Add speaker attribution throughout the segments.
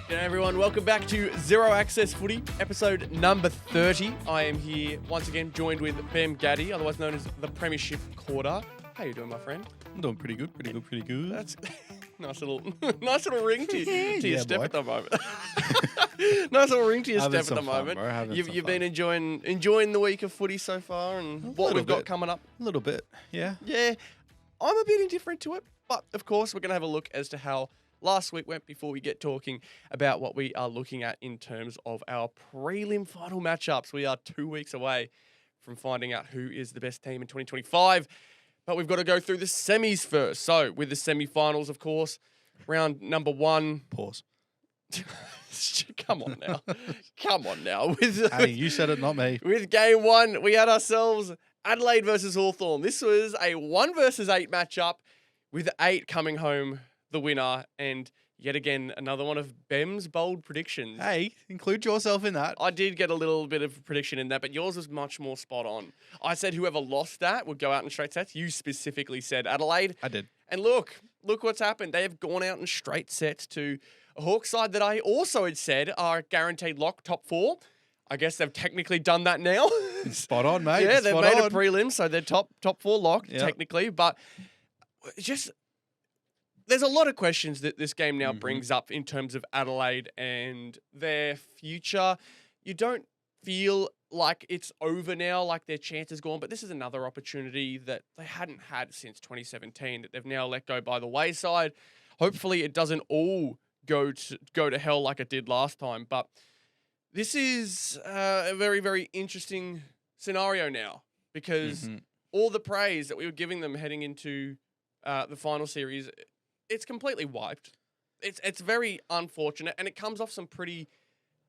Speaker 1: G'day everyone, welcome back to Zero Access Footy, episode number 30. I am here once again joined with Behm, otherwise known as the Premiership Quarter. How you doing, my friend?
Speaker 2: I'm doing pretty good.
Speaker 1: That's nice little ring to your step
Speaker 2: boy.
Speaker 1: at the moment. Nice little ring to your
Speaker 2: Having
Speaker 1: step at the
Speaker 2: some fun,
Speaker 1: moment.
Speaker 2: bro, having
Speaker 1: You've
Speaker 2: some
Speaker 1: been
Speaker 2: fun.
Speaker 1: enjoying the week of footy so far and what
Speaker 2: little
Speaker 1: we've got
Speaker 2: bit.
Speaker 1: coming up.
Speaker 2: A little bit, yeah.
Speaker 1: Yeah, I'm a bit indifferent to it, but of course we're going to have a look as to how last week went before we get talking about what we are looking at in terms of our prelim final matchups. We are 2 weeks away from finding out who is the best team in 2025, but we've got to go through the semis first. So with the semi-finals, of course, round number 1.
Speaker 2: Pause.
Speaker 1: Come on now. Come on now.
Speaker 2: Hey, you said it, not me.
Speaker 1: With game 1, we had ourselves Adelaide versus Hawthorn. This was a 1 versus 8 matchup with 8 coming home the winner, and yet again, another one of Behm's bold predictions.
Speaker 2: Hey, include yourself in that.
Speaker 1: I did get a little bit of prediction in that, but yours was much more spot on. I said whoever lost that would go out in straight sets. You specifically said Adelaide.
Speaker 2: I did.
Speaker 1: And look what's happened. They have gone out in straight sets to a Hawks side that I also had said are guaranteed lock top 4. I guess they've technically done that now.
Speaker 2: Spot on, mate.
Speaker 1: Yeah, they've
Speaker 2: Spot
Speaker 1: made
Speaker 2: on.
Speaker 1: a prelim, so they're top 4 locked technically, but just there's a lot of questions that this game now brings up in terms of Adelaide and their future. You don't feel like it's over now, like their chance is gone, but this is another opportunity that they hadn't had since 2017 that they've now let go by the wayside. Hopefully it doesn't all go to hell like it did last time, but this is a very, very interesting scenario now because all the praise that we were giving them heading into the final series, it's completely wiped. It's very unfortunate, and it comes off some pretty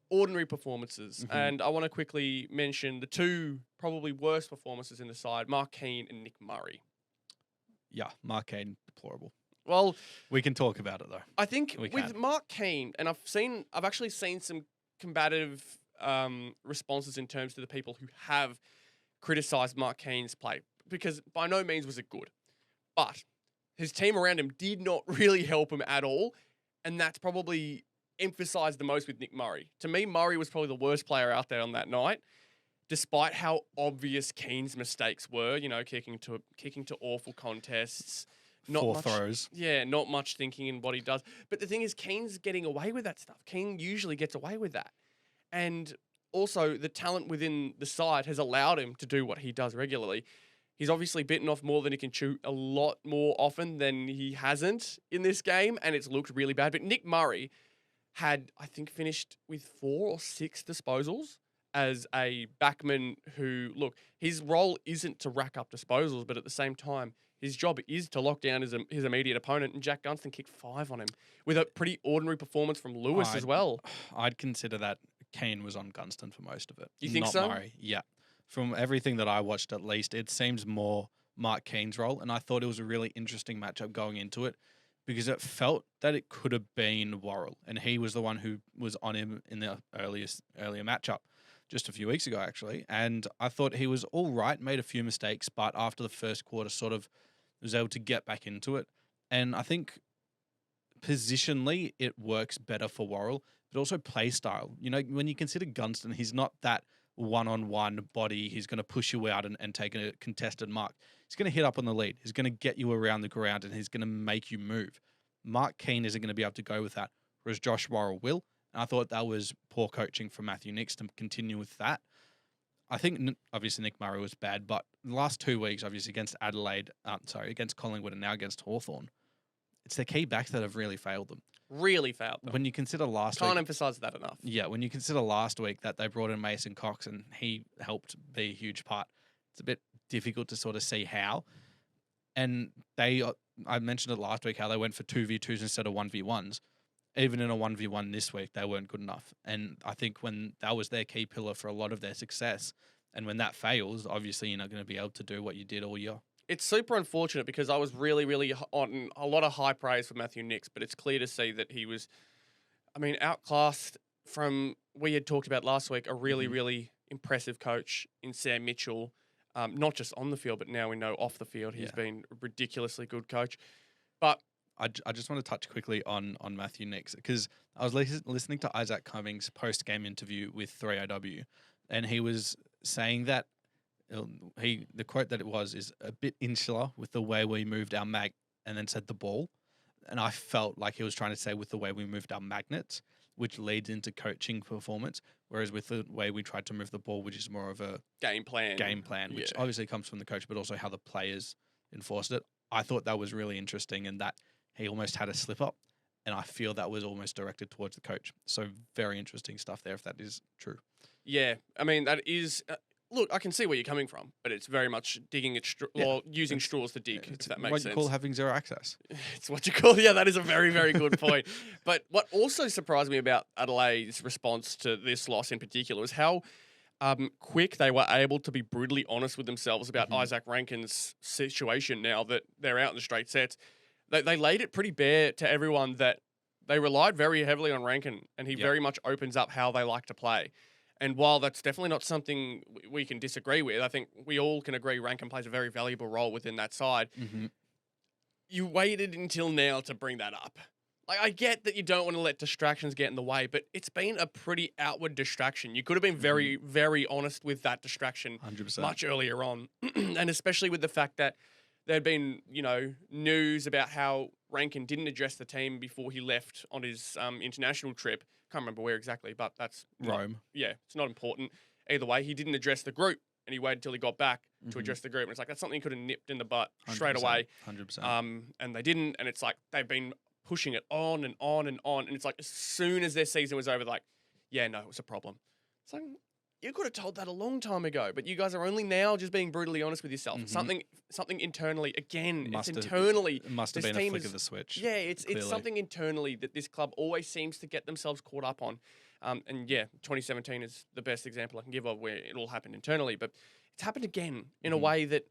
Speaker 1: ordinary performances. And I want to quickly mention the 2 probably worst performances in the side, Mark Keane and Nick Murray.
Speaker 2: Yeah, Mark Kane, deplorable.
Speaker 1: Well,
Speaker 2: we can talk about it though.
Speaker 1: I think with Mark Keane, and I've actually seen some combative responses in terms to the people who have criticised Mark Keane's play, because by no means was it good. But his team around him did not really help him at all, and that's probably emphasised the most with Nick Murray. To me, Murray was probably the worst player out there on that night, despite how obvious Keane's mistakes were. You know, kicking to awful contests, not
Speaker 2: 4
Speaker 1: much,
Speaker 2: throws.
Speaker 1: Yeah, not much thinking in what he does. But the thing is, Keane's getting away with that stuff. Keane usually gets away with that, and also the talent within the side has allowed him to do what he does regularly. He's obviously bitten off more than he can chew a lot more often than he hasn't in this game, and it's looked really bad. But Nick Murray had, I think, finished with 4 or 6 disposals as a backman who, look, his role isn't to rack up disposals, but at the same time, his job is to lock down his immediate opponent, and Jack Gunston kicked 5 on him with a pretty ordinary performance from Lewis as well.
Speaker 2: I'd consider that Kane was on Gunston for most of it.
Speaker 1: You think
Speaker 2: not
Speaker 1: so?
Speaker 2: Murray. Yeah. From everything that I watched, at least, it seems more Mark Keane's role, and I thought it was a really interesting matchup going into it because it felt that it could have been Worrell, and he was the one who was on him in the earlier matchup just a few weeks ago, actually. And I thought he was all right, made a few mistakes, but after the first quarter sort of was able to get back into it. And I think positionally it works better for Worrell, but also play style. You know, when you consider Gunston, he's not that one-on-one body. He's going to push you out and take a contested mark. He's going to hit up on the lead. He's going to get you around the ground, and he's going to make you move. Mark Keane isn't going to be able to go with that, whereas Josh Worrell will. And I thought that was poor coaching from Matthew Nicks to continue with that. I think, obviously, Nick Murray was bad, but the last 2 weeks, obviously, against against Collingwood and now against Hawthorn, it's their key backs that have really failed them.
Speaker 1: Really failed them.
Speaker 2: When you consider last
Speaker 1: Can't
Speaker 2: week...
Speaker 1: emphasise that enough.
Speaker 2: Yeah, when you consider last week that they brought in Mason Cox and he helped be a huge part, it's a bit difficult to sort of see how. And I mentioned it last week, how they went for 2v2s instead of 1v1s. Even in a 1v1 this week, they weren't good enough. And I think when that was their key pillar for a lot of their success, and when that fails, obviously you're not going to be able to do what you did all year.
Speaker 1: It's super unfortunate because I was really, really on a lot of high praise for Matthew Nicks, but it's clear to see that he was, outclassed from, we had talked about last week, a really, really impressive coach in Sam Mitchell, not just on the field, but now we know off the field he's been a ridiculously good coach. But
Speaker 2: I just want to touch quickly on Matthew Nicks, because I was listening to Isaac Cummings' post-game interview with 3AW, and he was saying that the quote that it was is a bit insular with the way we moved our mag, and then said the ball. And I felt like he was trying to say with the way we moved our magnets, which leads into coaching performance, whereas with the way we tried to move the ball, which is more of a
Speaker 1: game plan,
Speaker 2: which obviously comes from the coach, but also how the players enforced it. I thought that was really interesting, and that he almost had a slip up, and I feel that was almost directed towards the coach. So very interesting stuff there, if that is true.
Speaker 1: Yeah, I mean, that is... look, I can see where you're coming from, but it's very much digging at or using straws to dig, if that makes sense.
Speaker 2: What you call having zero access.
Speaker 1: It's what you call... Yeah, that is a very, very good point. But what also surprised me about Adelaide's response to this loss in particular was how quick they were able to be brutally honest with themselves about Isaac Rankin's situation now that they're out in the straight sets. They laid it pretty bare to everyone that they relied very heavily on Rankin, and he very much opens up how they like to play. And while that's definitely not something we can disagree with, I think we all can agree Rankin plays a very valuable role within that side. You waited until now to bring that up. Like, I get that you don't want to let distractions get in the way, but it's been a pretty outward distraction. You could have been very, very honest with that distraction
Speaker 2: 100%.
Speaker 1: Much earlier on. And especially with the fact that there'd been, news about how Rankin didn't address the team before he left on his international trip. Can't remember where exactly, but that's
Speaker 2: Rome.
Speaker 1: It's not important. Either way, he didn't address the group, and he waited till he got back to address the group. And it's like, that's something he could have nipped in the butt straight away.
Speaker 2: 100%.
Speaker 1: And they didn't, and it's like they've been pushing it on and on and on. And it's like, as soon as their season was over, like, yeah, no, it was a problem. It's like, you could have told that a long time ago, but you guys are only now just being brutally honest with yourself. Something internally, again,
Speaker 2: It must have been a flick of the switch.
Speaker 1: Yeah, it's something internally that this club always seems to get themselves caught up on. And yeah, 2017 is the best example I can give of where it all happened internally, but it's happened again in a way that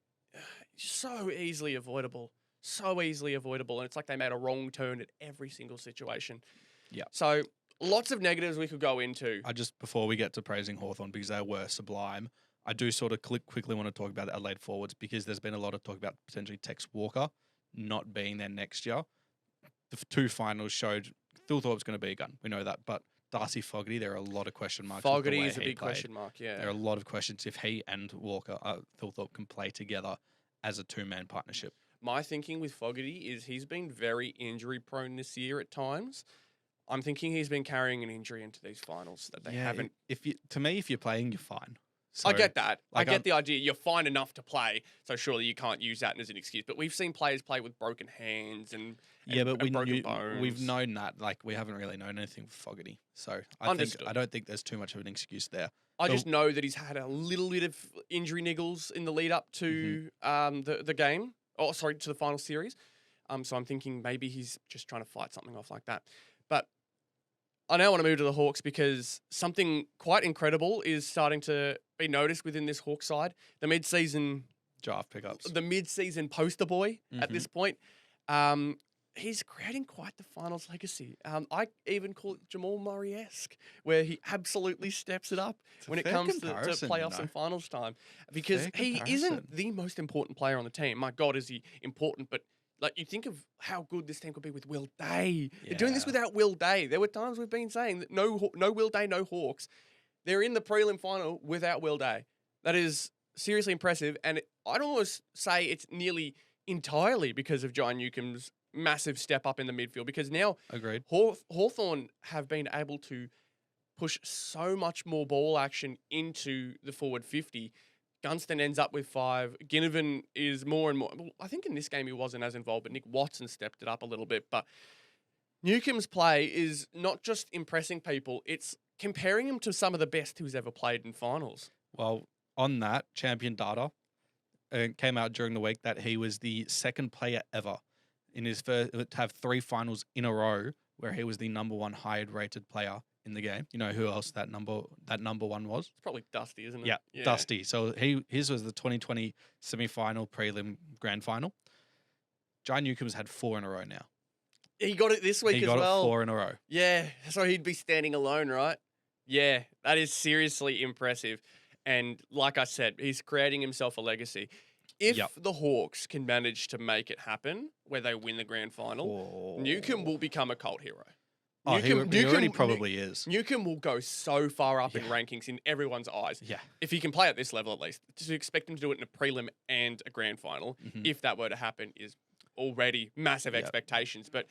Speaker 1: is so easily avoidable. So easily avoidable. And it's like they made a wrong turn at every single situation.
Speaker 2: Yeah.
Speaker 1: So lots of negatives we could go into.
Speaker 2: Before we get to praising Hawthorn, because they were sublime, I do sort of quickly want to talk about the Adelaide forwards, because there's been a lot of talk about potentially Tex Walker not being there next year. The two finals showed Thilthorpe's going to be a gun. We know that. But Darcy Fogarty, there are a lot of question marks.
Speaker 1: Fogarty is a big question mark, yeah.
Speaker 2: There are a lot of questions if he and Walker, Thilthorpe, can play together as a two-man partnership.
Speaker 1: My thinking with Fogarty is he's been very injury-prone this year at times. I'm thinking he's been carrying an injury into these finals that they haven't.
Speaker 2: If you're playing, you're fine. So,
Speaker 1: I get that. I get the idea. You're fine enough to play, so surely you can't use that as an excuse. But we've seen players play with broken hands and broken bones.
Speaker 2: We've known that. Like, we haven't really known anything with Fogarty. So I don't think there's too much of an excuse there.
Speaker 1: I just know that he's had a little bit of injury niggles in the lead up to the game. Oh, sorry, to the final series. So I'm thinking maybe he's just trying to fight something off like that. But I now want to move to the Hawks, because something quite incredible is starting to be noticed within this Hawks side. The mid-season
Speaker 2: draft pickups.
Speaker 1: The mid-season poster boy at this point. He's creating quite the finals legacy. I even call it Jamal Murray-esque, where he absolutely steps it up when it comes to playoffs and finals time. Because he isn't the most important player on the team. My God, is he important, but like, you think of how good this team could be with Will Day. Yeah. They're doing this without Will Day. There were times we've been saying that no Will Day, no Hawks. They're in the prelim final without Will Day. That is seriously impressive. And I'd almost say it's nearly entirely because of John Newcomb's massive step up in the midfield. Because now Hawthorn have been able to push so much more ball action into the forward 50. Gunston ends up with 5. Ginnivan is more and more... Well, I think in this game he wasn't as involved, but Nick Watson stepped it up a little bit. But Newcomb's play is not just impressing people, it's comparing him to some of the best who's ever played in finals.
Speaker 2: Well, on that, Champion Data came out during the week that he was the second player ever in his first to have 3 finals in a row where he was the number 1 highest rated player in the game. You know who else that number 1 was?
Speaker 1: It's probably Dusty, isn't it?
Speaker 2: Yeah, Dusty. So his was the 2020 semi-final, prelim, grand final. John Newcomb's had 4 in a row now.
Speaker 1: He got it this week as well.
Speaker 2: He got it 4 in a row.
Speaker 1: Yeah, so he'd be standing alone, right? Yeah, that is seriously impressive. And like I said, he's creating himself a legacy. If
Speaker 2: Yep.
Speaker 1: the Hawks can manage to make it happen, where they win the grand final, Newcomb will become a cult hero.
Speaker 2: Oh, he already probably is.
Speaker 1: Newcomb will go so far up in
Speaker 2: Yeah.
Speaker 1: rankings in everyone's eyes.
Speaker 2: Yeah.
Speaker 1: If he can play at this level, at least, to expect him to do it in a prelim and a grand final,
Speaker 2: Mhm.
Speaker 1: if that were to happen, is already massive
Speaker 2: Yep.
Speaker 1: expectations. But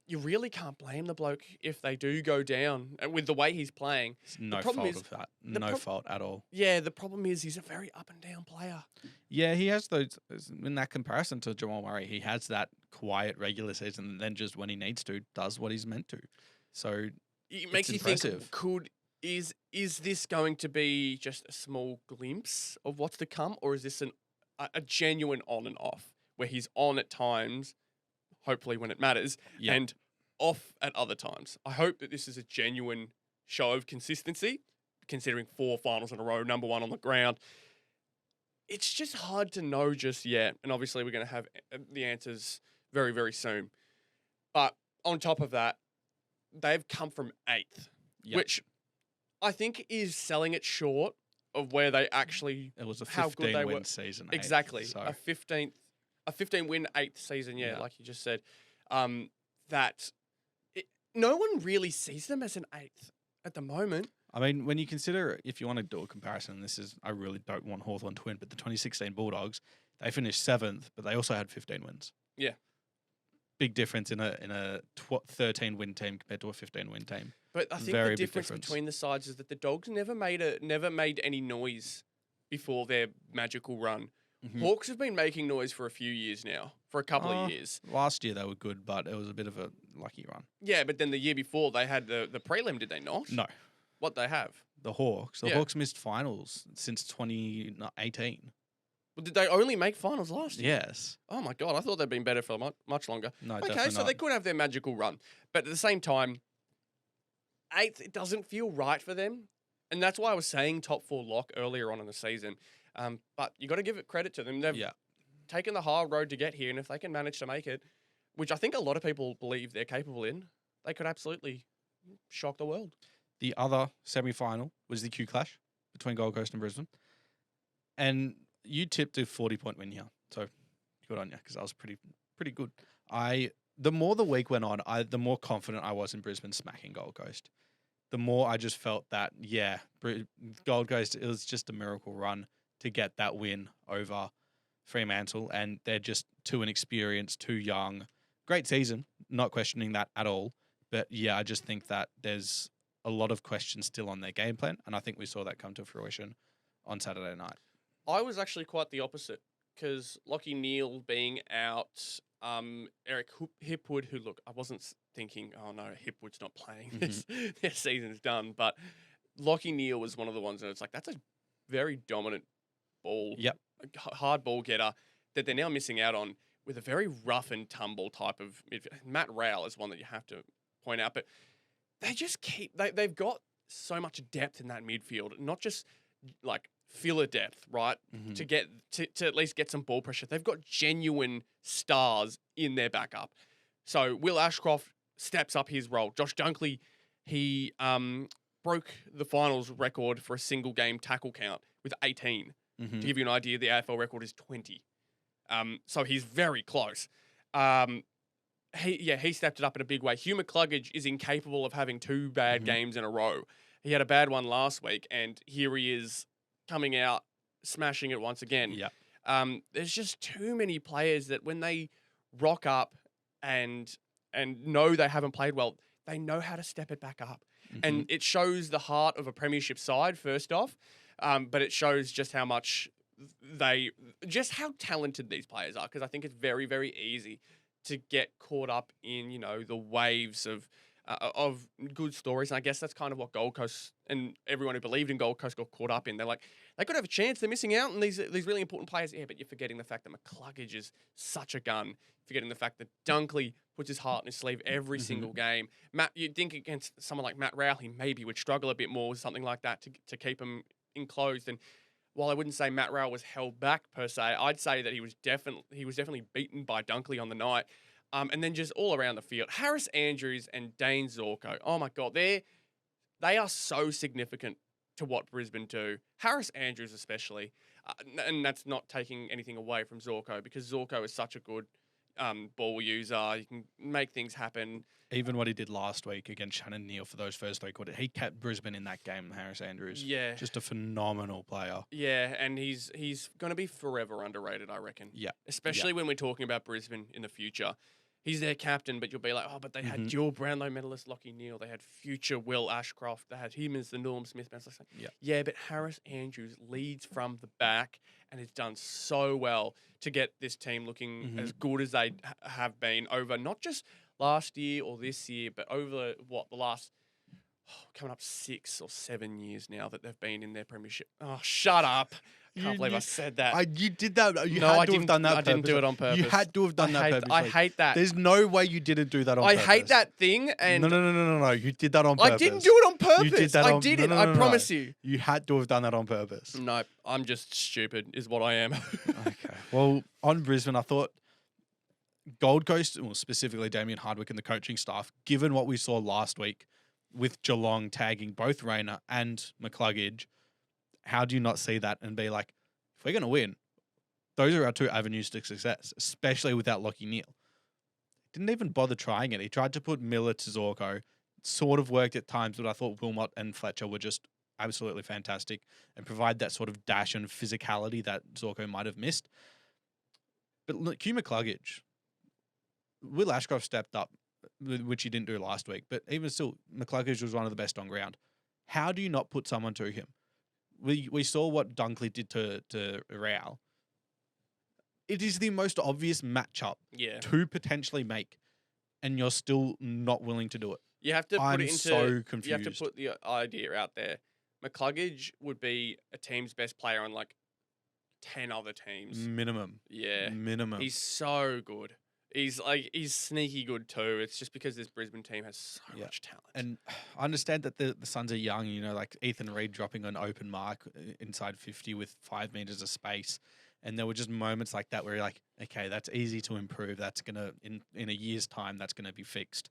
Speaker 1: you really can't blame the bloke if they do go down with the way he's playing.
Speaker 2: It's no
Speaker 1: problem
Speaker 2: fault
Speaker 1: is-
Speaker 2: of that. No fault at all.
Speaker 1: Yeah, the problem is he's a very up and down player.
Speaker 2: Yeah, he has those, in that comparison to Jamal Murray, he has that quiet regular season and then just when he needs to, does what he's meant to. So
Speaker 1: It makes you
Speaker 2: impressive.
Speaker 1: think, is this going to be just a small glimpse of what's to come, or is this a genuine on and off, where he's on at times, hopefully when it matters,
Speaker 2: Yeah.
Speaker 1: and off at other times? I hope that this is a genuine show of consistency, considering 4 finals in a row, number 1 on the ground. It's just hard to know just yet, and obviously we're going to have the answers very, very soon. But on top of that, they've come from 8th,
Speaker 2: Yep.
Speaker 1: which I think is selling it short of where they actually
Speaker 2: it was a
Speaker 1: how good they
Speaker 2: 15
Speaker 1: were.
Speaker 2: win season.
Speaker 1: exactly
Speaker 2: So
Speaker 1: a 15 win 8th season. Yeah,
Speaker 2: Yeah.
Speaker 1: like you just said, that no one really sees them as an 8th at the moment.
Speaker 2: I mean, when you consider, if you want to do a comparison, I really don't want Hawthorn to win, but the 2016 Bulldogs, they finished 7th, but they also had 15 wins.
Speaker 1: Yeah.
Speaker 2: Big difference in a 13 win team compared to a 15 win team.
Speaker 1: But I think
Speaker 2: Very
Speaker 1: the
Speaker 2: big
Speaker 1: difference
Speaker 2: difference.
Speaker 1: between the sides is that the Dogs never made any noise before their magical run.
Speaker 2: Mhm.
Speaker 1: Hawks have been making noise for a few years now, for a couple of years.
Speaker 2: Last year they were good, but it was a bit of a lucky run.
Speaker 1: Yeah, but then the year before they had the prelim, did they not?
Speaker 2: No,
Speaker 1: What they have?
Speaker 2: the Hawks. The
Speaker 1: Yeah.
Speaker 2: Hawks missed finals since 2018.
Speaker 1: Well, did they only make finals last year?
Speaker 2: Yes.
Speaker 1: Oh my god, I thought they'd been better for much longer.
Speaker 2: No,
Speaker 1: Okay,
Speaker 2: definitely
Speaker 1: so
Speaker 2: not.
Speaker 1: they could have their magical run, but at the same time, 8th it doesn't feel right for them, and that's why I was saying top 4 lock earlier on in the season. But you got to give it credit to them. They've
Speaker 2: Yeah.
Speaker 1: taken the hard road to get here, and if they can manage to make it, which I think a lot of people believe they're capable in, they could absolutely shock the world.
Speaker 2: The other semi-final was the Q clash between Gold Coast and Brisbane, and you tipped a 40-point win here, so good on you because I was pretty good. The more the week went on, the more confident I was in Brisbane smacking Gold Coast. The more I just felt that Gold Coast, it was just a miracle run to get that win over Fremantle, and they're just too inexperienced, too young. Great season, not questioning that at all, but yeah, I just think that there's a lot of questions still on their game plan, and I think we saw that come to fruition on Saturday night.
Speaker 1: I was actually quite the opposite because Lockie Neal being out, Eric Hipwood, who look, I wasn't thinking, oh no, Hipwood's not playing. Their season's done. But Lockie Neal was one of the ones that it's like, that's a very dominant ball,
Speaker 2: Yep.
Speaker 1: hard ball getter that they're now missing out on with a very rough and tumble type of midfield. Matt Rowell is one that you have to point out, but they just they've got so much depth in that midfield, not just like filler depth, right?
Speaker 2: Mhm.
Speaker 1: To get to at least get some ball pressure. They've got genuine stars in their backup. So Will Ashcroft steps up his role. Josh Dunkley, he broke the finals record for a single game tackle count with 18.
Speaker 2: Mhm.
Speaker 1: To give you an idea, the AFL record is 20. So he's very close. He stepped it up in a big way. Hugh McCluggage is incapable of having 2 bad
Speaker 2: Mhm.
Speaker 1: games in a row. He had a bad one last week, and here he is coming out, smashing it once again.
Speaker 2: Yeah.
Speaker 1: There's just too many players that when they rock up and know they haven't played well, they know how to step it back up. And it shows the heart of a premiership side, first off, but it shows just how much how talented these players are, because I think it's very, very easy to get caught up in, the waves of good stories. And I guess that's kind of what Gold Coast and everyone who believed in Gold Coast got caught up in. They're like, they could have a chance. They're missing out on these really important players. Yeah, but you're forgetting the fact that McCluggage is such a gun. Forgetting the fact that Dunkley puts his heart in his sleeve every single game. You'd think against someone like Matt Rowell, he maybe would struggle a bit more with something like that to keep him enclosed. And while I wouldn't say Matt Rowell was held back per se, I'd say that he was definitely beaten by Dunkley on the night. And then just all around the field, Harris Andrews and Dane Zorko. Oh my God, they are so significant to what Brisbane do. Harris Andrews especially. And that's not taking anything away from Zorko, because Zorko is such a good ball user. You can make things happen.
Speaker 2: Even what he did last week against Shannon Neal for those first 3 quarters, he kept Brisbane in that game, Harris Andrews.
Speaker 1: Yeah.
Speaker 2: Just a phenomenal player.
Speaker 1: Yeah, and he's going to be forever underrated, I reckon.
Speaker 2: Yeah.
Speaker 1: Especially when we're talking about Brisbane in the future. He's their captain, but you'll be like, oh, but they had dual Brownlow medalist Lockie Neal. They had future Will Ashcroft. They had him as the Norm Smith. Yeah, but Harris Andrews leads from the back and has done so well to get this team looking as good as they have been over not just last year or this year, but over the last coming up 6 or 7 years now that they've been in their premiership. Oh, shut up. Can't believe I said that.
Speaker 2: You did that. I didn't have done that.
Speaker 1: I didn't do it on purpose.
Speaker 2: You had to have done that purposely.
Speaker 1: I hate that.
Speaker 2: There's no way you didn't do that on purpose.
Speaker 1: I hate that thing. And
Speaker 2: No. You did that on purpose.
Speaker 1: I didn't do it on purpose.
Speaker 2: You did that
Speaker 1: I did it. I promise you.
Speaker 2: You had to have done that on purpose.
Speaker 1: No, I'm just stupid is what I am.
Speaker 2: Okay. Well, on Brisbane, I thought Gold Coast, well, specifically Damien Hardwick and the coaching staff, given what we saw last week with Geelong tagging both Rayner and McCluggage, how do you not see that and be like, if we're going to win, those are our 2 avenues to success, especially without Lockie Neal. Didn't even bother trying it. He tried to put Miller to Zorko. Sort of worked at times, but I thought Wilmot and Fletcher were just absolutely fantastic and provide that sort of dash and physicality that Zorko might have missed. But look, Hugh McCluggage, Will Ashcroft stepped up, which he didn't do last week, but even still, McCluggage was one of the best on ground. How do you not put someone to him? We saw what Dunkley did to Real. It is the most obvious matchup to potentially make, and you're still not willing to do it.
Speaker 1: You have to put it into.
Speaker 2: So confused.
Speaker 1: You have to put the idea out there. McCluggage would be a team's best player on like 10 other teams.
Speaker 2: Minimum.
Speaker 1: Yeah.
Speaker 2: Minimum.
Speaker 1: He's so good. He's sneaky good too. It's just because this Brisbane team has so much talent.
Speaker 2: And I understand that the Suns are young, like Ethan Reid dropping an open mark inside 50 with 5 meters of space. And there were just moments like that where you're like, okay, that's easy to improve. That's going to, in a year's time, that's going to be fixed.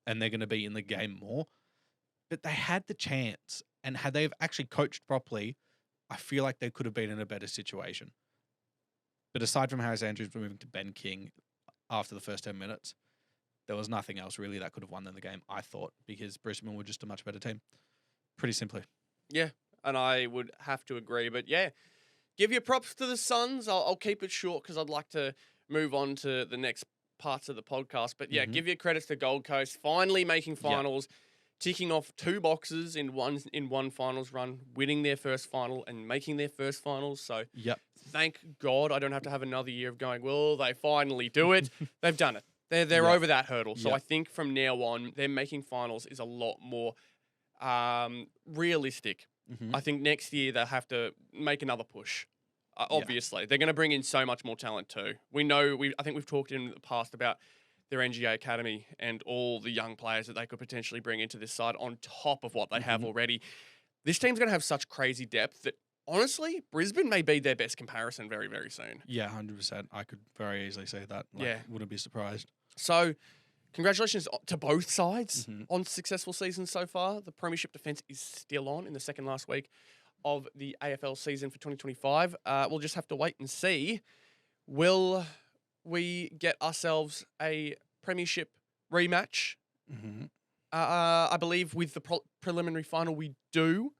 Speaker 2: And they're going to be in the game more. But they had the chance. And had they have actually coached properly, I feel like they could have been in a better situation. But aside from Harris Andrews moving to Ben King after the first 10 minutes, there was nothing else really that could have won them the game, I thought, because Brisbane were just a much better team. Pretty simply. Yeah,
Speaker 1: and I would have to agree. But yeah, give your props to the Suns. I'll keep it short because I'd like to move on to the next parts of the podcast. But yeah, give your credits to Gold Coast, finally making finals, ticking off 2 boxes in one finals run, winning their first final and making their first finals. So thank God I don't have to have another year of going, well, they finally do it. They've done it. They're over that hurdle. So I think from now on, them making finals is a lot more realistic. I think next year they'll have to make another push. Obviously, they're going to bring in so much more talent too. We know. I think we've talked in the past about their NGA Academy and all the young players that they could potentially bring into this side on top of what they have already. This team's going to have such crazy depth that, honestly, Brisbane may be their best comparison very, very soon.
Speaker 2: Yeah, 100%. I could very easily say that. Wouldn't be surprised.
Speaker 1: So, congratulations to both sides on successful seasons so far. The Premiership defence is still on in the second last week of the AFL season for 2025. We'll just have to wait and see. Will we get ourselves a Premiership rematch? I believe with the preliminary final we do.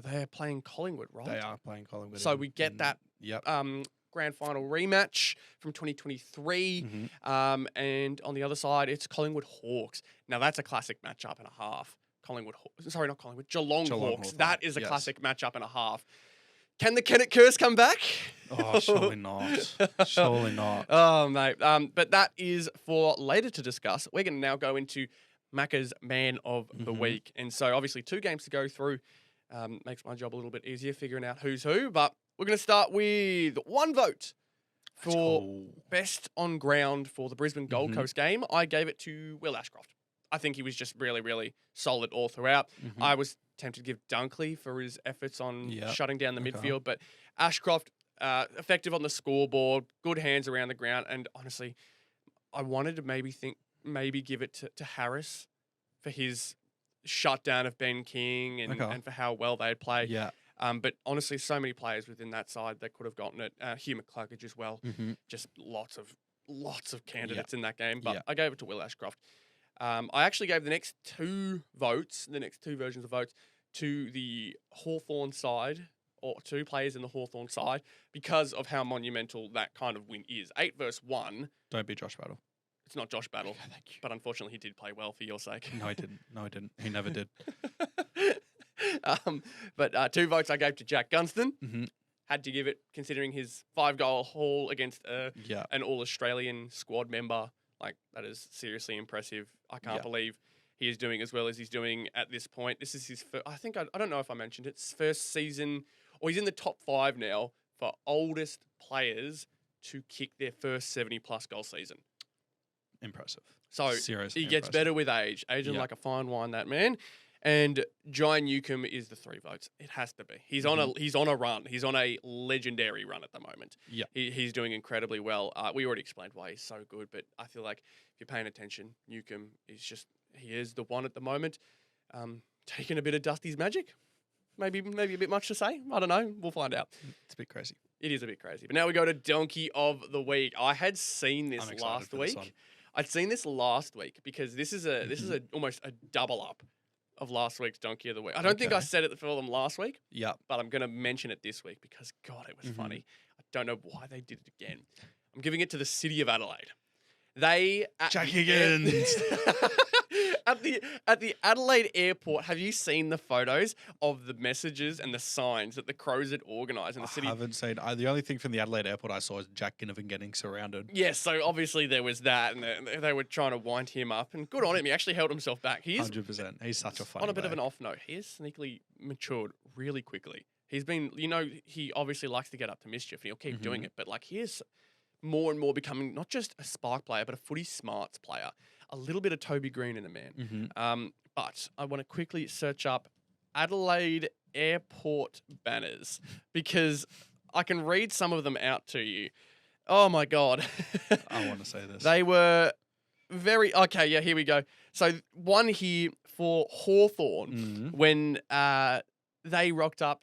Speaker 1: They're playing Collingwood, right?
Speaker 2: They are playing Collingwood.
Speaker 1: So we get that grand final rematch from 2023. And on the other side, it's Collingwood Hawks. Now, that's a classic matchup and a half. Geelong Hawks. That is a classic matchup and a half. Can the Kennett curse come back?
Speaker 2: Oh, surely not. Surely not.
Speaker 1: Oh, mate. But that is for later to discuss. We're going to now go into Macca's Man of the Week. And so, obviously, 2 games to go through. Makes my job a little bit easier figuring out who's who. But we're going to start with 1 vote for best on ground for the Brisbane Gold Coast game. I gave it to Will Ashcroft. I think he was just really, really solid all throughout. I was tempted to give Dunkley for his efforts on shutting down the midfield, but Ashcroft, effective on the scoreboard, good hands around the ground, and honestly, I wanted to maybe give it to Harris for his shutdown of Ben King and for how well they had played. But honestly, so many players within that side that could have gotten it. Hugh McCluggage as well. Just lots of candidates in that game. But I gave it to Will Ashcroft. I actually gave the next two versions of votes, to the Hawthorn side, or two players in the Hawthorn side, because of how monumental that kind of win is. 8 versus 1.
Speaker 2: Don't be Josh Battle.
Speaker 1: It's not Josh Battle,
Speaker 2: Okay, thank you.
Speaker 1: but unfortunately he did play well for your sake.
Speaker 2: No, he didn't. No, he didn't. He never did.
Speaker 1: But 2 votes I gave to Jack Gunston.
Speaker 2: Mm-hmm.
Speaker 1: Had to give it, considering his 5-goal haul against an All-Australian squad member. Like, that is seriously impressive. I can't believe he is doing as well as he's doing at this point. This is his first, I don't know if I mentioned it, his first season, or he's in the top 5 now for oldest players to kick their first 70-plus goal season.
Speaker 2: Impressive.
Speaker 1: So
Speaker 2: Seriously
Speaker 1: he gets better with age. Aging like a fine wine, that man. And Jai Newcomb is the 3 votes. It has to be. He's on a run. He's on a legendary run at the moment.
Speaker 2: Yeah.
Speaker 1: He's doing incredibly well. We already explained why he's so good, but I feel like if you're paying attention, Newcomb he is the one at the moment. Taking a bit of Dusty's magic. Maybe a bit much to say. I don't know. We'll find out.
Speaker 2: It's a bit crazy.
Speaker 1: It is a bit crazy. But now we go to Donkey of the Week. I had seen this last week. I'd seen this last week because this is almost a double up of last week's Donkey of the Week. I don't think I said it for them last week.
Speaker 2: Yeah.
Speaker 1: But I'm going to mention it this week because, God, it was funny. I don't know why they did it again. I'm giving it to the City of Adelaide. They...
Speaker 2: Jack Higgins!
Speaker 1: At the Adelaide airport, have you seen the photos of the messages and the signs that the Crows had organised in the city?
Speaker 2: I haven't seen. The only thing from the Adelaide airport I saw is Jack Ginnivan getting surrounded.
Speaker 1: Yes, so obviously there was that, and they were trying to wind him up, and good on him. He actually held himself back. He is
Speaker 2: 100%. He's such a funny
Speaker 1: on a bit of an off note. He has sneakily matured really quickly. He's been, he obviously likes to get up to mischief, and he'll keep doing it, but he is more and more becoming not just a spark player, but a footy smarts player. A little bit of Toby Green in a man. But I want to quickly search up Adelaide airport banners because I can read some of them out to you. Oh, my God.
Speaker 2: I want to say this.
Speaker 1: They were very... Okay, yeah, here we go. So one here for Hawthorn when they rocked up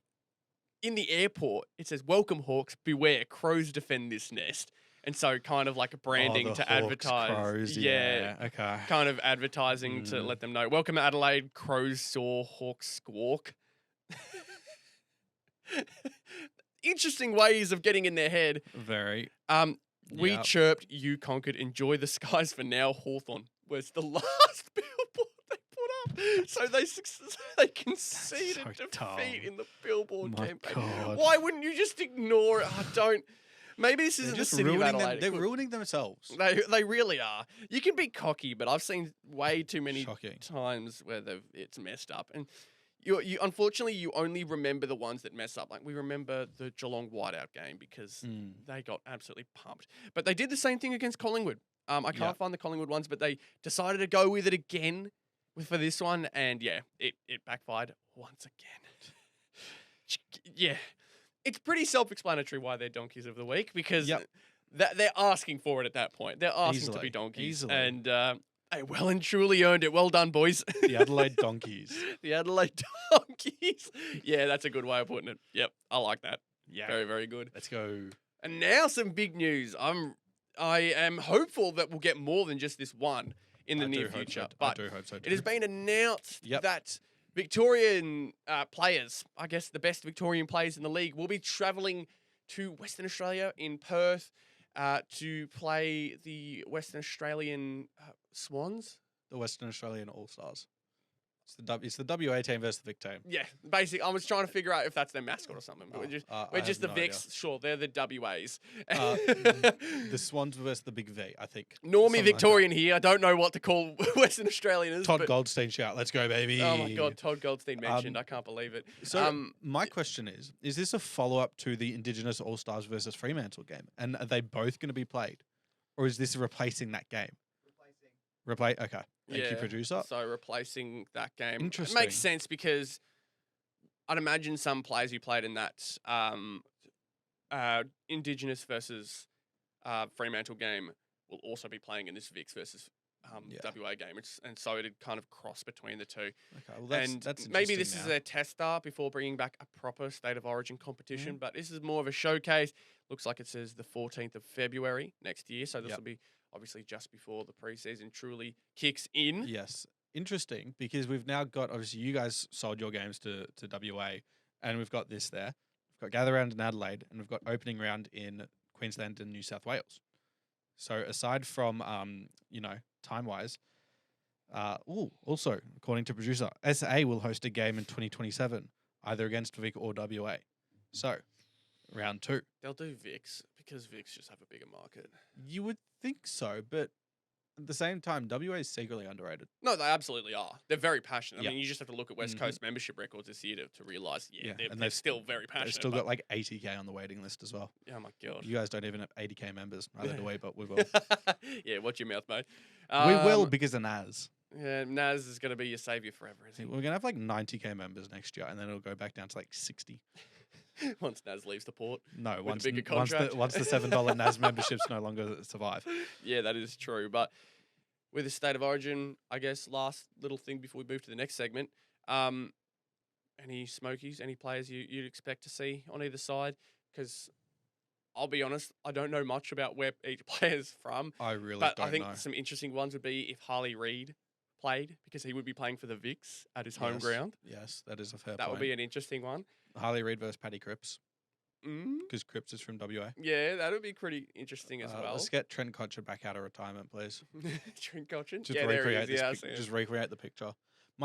Speaker 1: in the airport. It says, "Welcome Hawks, beware, crows defend this nest." And so kind of like a branding to
Speaker 2: Hawks,
Speaker 1: advertise.
Speaker 2: Crows, yeah. Okay.
Speaker 1: Kind of advertising to let them know. "Welcome Adelaide, crows soar, hawks squawk." Interesting ways of getting in their head.
Speaker 2: Very.
Speaker 1: We chirped, you conquered, enjoy the skies for now, Hawthorn was the last billboard they put up. So they conceded defeat in the billboard campaign.
Speaker 2: God.
Speaker 1: Why wouldn't you just ignore it? I don't... Maybe this isn't the City of Adelaide.
Speaker 2: They're ruining themselves.
Speaker 1: They really are. You can be cocky, but I've seen way too many
Speaker 2: Shocking.
Speaker 1: times where it's messed up. And you unfortunately, you only remember the ones that mess up. Like, we remember the Geelong Whiteout game because they got absolutely pumped. But they did the same thing against Collingwood. I can't find the Collingwood ones, but they decided to go with it again for this one. And, yeah, it backfired once again. Yeah. It's pretty self-explanatory why they're Donkeys of the Week because they're asking for it at that point. They're asking to be donkeys.
Speaker 2: Easily.
Speaker 1: And they well and truly earned it. Well done, boys.
Speaker 2: The Adelaide Donkeys.
Speaker 1: The Adelaide Donkeys. Yeah, that's a good way of putting it. Yep, I like that.
Speaker 2: Yeah.
Speaker 1: Very, very good.
Speaker 2: Let's go.
Speaker 1: And now some big news. I am hopeful that we'll get more than just this one in the near future.
Speaker 2: I do hope so too.
Speaker 1: It has been announced that Victorian players, I guess the best Victorian players in the league, will be travelling to Western Australia in Perth to play the Western Australian Swans.
Speaker 2: The Western Australian All-Stars. It's the WA team versus the Vic team.
Speaker 1: Yeah, basically, I was trying to figure out if that's their mascot or something. But we're just the Vics. Sure, they're the WAs.
Speaker 2: The Swans versus the Big V, I think.
Speaker 1: Normie Victorian here. I don't know what to call Western Australians.
Speaker 2: Todd Goldstein shout. Let's go, baby.
Speaker 1: Oh, my God. Todd Goldstein mentioned. I can't believe it.
Speaker 2: So my question is this a follow-up to the Indigenous All-Stars versus Fremantle game? And are they both going to be played? Or is this replacing that game? Replacing. Okay. Thank you, producer.
Speaker 1: So replacing that game.
Speaker 2: Interesting.
Speaker 1: It makes sense because I'd imagine some players who played in that Indigenous versus Fremantle game will also be playing in this Vics versus WA game. And so it'd kind of cross between the two.
Speaker 2: Okay, well that's
Speaker 1: Maybe this
Speaker 2: interesting
Speaker 1: is
Speaker 2: now.
Speaker 1: their tester before bringing back a proper State of Origin competition, but this is more of a showcase. Looks like it says the 14th of February next year, so this will be obviously just before the preseason truly kicks in.
Speaker 2: Yes. Interesting, because we've now got, obviously, you guys sold your games to WA, and we've got this there. We've got gather round in Adelaide, and we've got opening round in Queensland and New South Wales. So aside from, time-wise, also, according to producer, SA will host a game in 2027, either against Vic or WA. So, round 2.
Speaker 1: They'll do Vix because Vix just have a bigger market.
Speaker 2: You would think so, but at the same time, WA is secretly underrated.
Speaker 1: No, they absolutely are. They're very passionate.
Speaker 2: Yeah.
Speaker 1: I mean, you just have to look at West Coast membership records this year to realise,
Speaker 2: and
Speaker 1: they're still very passionate.
Speaker 2: They've still got like 80k on the waiting list as well.
Speaker 1: Oh my God.
Speaker 2: You guys don't even have 80k members. Neither do we, but we will.
Speaker 1: Yeah, watch your mouth, mate.
Speaker 2: We will because of Naz.
Speaker 1: Yeah, Naz is going to be your saviour forever, isn't
Speaker 2: We're going to have like 90k members next year, and then it'll go back down to like 60.
Speaker 1: he? Once Naz leaves the port.
Speaker 2: No,
Speaker 1: once the
Speaker 2: $7 Naz memberships no longer survive.
Speaker 1: Yeah, that is true. But with the State of Origin, I guess last little thing before we move to the next segment, any smokies, any players you'd expect to see on either side? Because I'll be honest, I don't know much about where each player's from.
Speaker 2: I really
Speaker 1: but
Speaker 2: don't
Speaker 1: I think
Speaker 2: know.
Speaker 1: some interesting ones would be if Harley Reid played, because he would be playing for the Vicks at his home ground.
Speaker 2: Yes, that is a fair point.
Speaker 1: That would be an interesting one.
Speaker 2: Harley Reid versus Paddy Cripps. Because Cripps is from WA.
Speaker 1: Yeah, that would be pretty interesting as well.
Speaker 2: Let's get Trent Cotcher back out of retirement, please.
Speaker 1: Trent Cotcher?
Speaker 2: Just recreate just recreate the picture.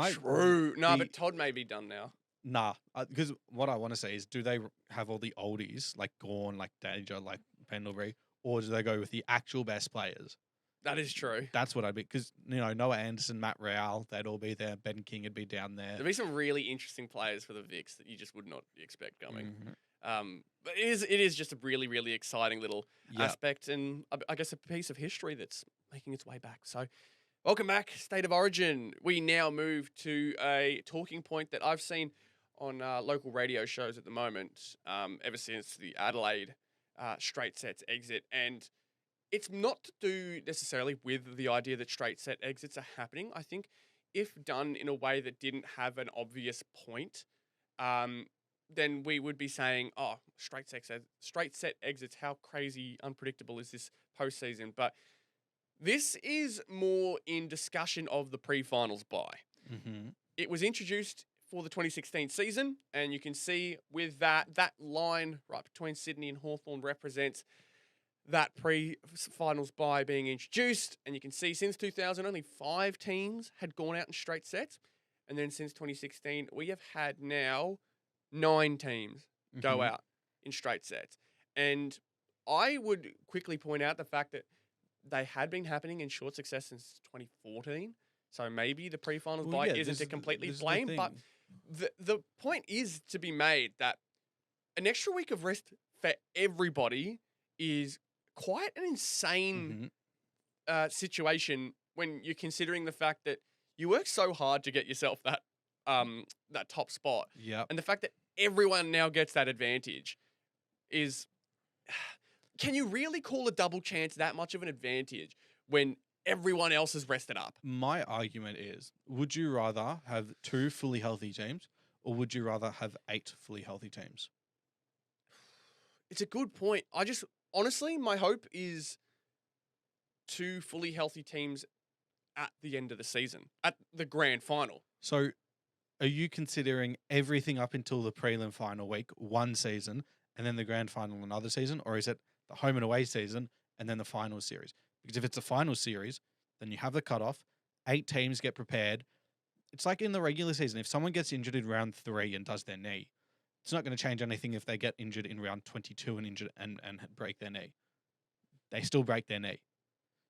Speaker 1: True. No, but Todd may be done now.
Speaker 2: Nah, because what I want to say is, do they have all the oldies like Gorn, like Danger, like Pendlebury, or do they go with the actual best players?
Speaker 1: That is true.
Speaker 2: That's what I'd be, because Noah Anderson, Matt Rowell, they'd all be there. Ben King would be down there.
Speaker 1: There'd be some really interesting players for the Vicks that you just would not expect coming. But it is just a really, really exciting little aspect, and I guess a piece of history that's making its way back. So, welcome back, State of Origin. We now move to a talking point that I've seen on local radio shows at the moment, ever since the Adelaide straight sets exit, and it's not to do necessarily with the idea that straight set exits are happening. I think if done in a way that didn't have an obvious point, then we would be saying, oh, straight set exits, how crazy unpredictable is this postseason? But this is more in discussion of the pre-finals bye. It was introduced for the 2016 season, and you can see with that line right between Sydney and Hawthorn represents that pre-finals bye being introduced. And you can see since 2000, only 5 teams had gone out in straight sets. And then since 2016, we have had now 9 teams go out in straight sets. And I would quickly point out the fact that they had been happening in short success since 2014. So maybe the pre-finals bye isn't to completely blame. But the point is to be made that an extra week of rest for everybody is quite an insane situation when you're considering the fact that you work so hard to get yourself that top spot. And the fact that everyone now gets that advantage is... Can you really call a double chance that much of an advantage when everyone else is rested up?
Speaker 2: My argument is, would you rather have 2 fully healthy teams, or would you rather have 8 fully healthy teams?
Speaker 1: It's a good point. Honestly, my hope is 2 fully healthy teams at the end of the season, at the grand final.
Speaker 2: So are you considering everything up until the prelim final week, one season, and then the grand final another season? Or is it the home and away season and then the final series? Because if it's a final series, then you have the cutoff, 8 teams get prepared. It's like in the regular season. If someone gets injured in round 3 and does their knee, it's not going to change anything if they get injured in round 22 and break their knee. They still break their knee.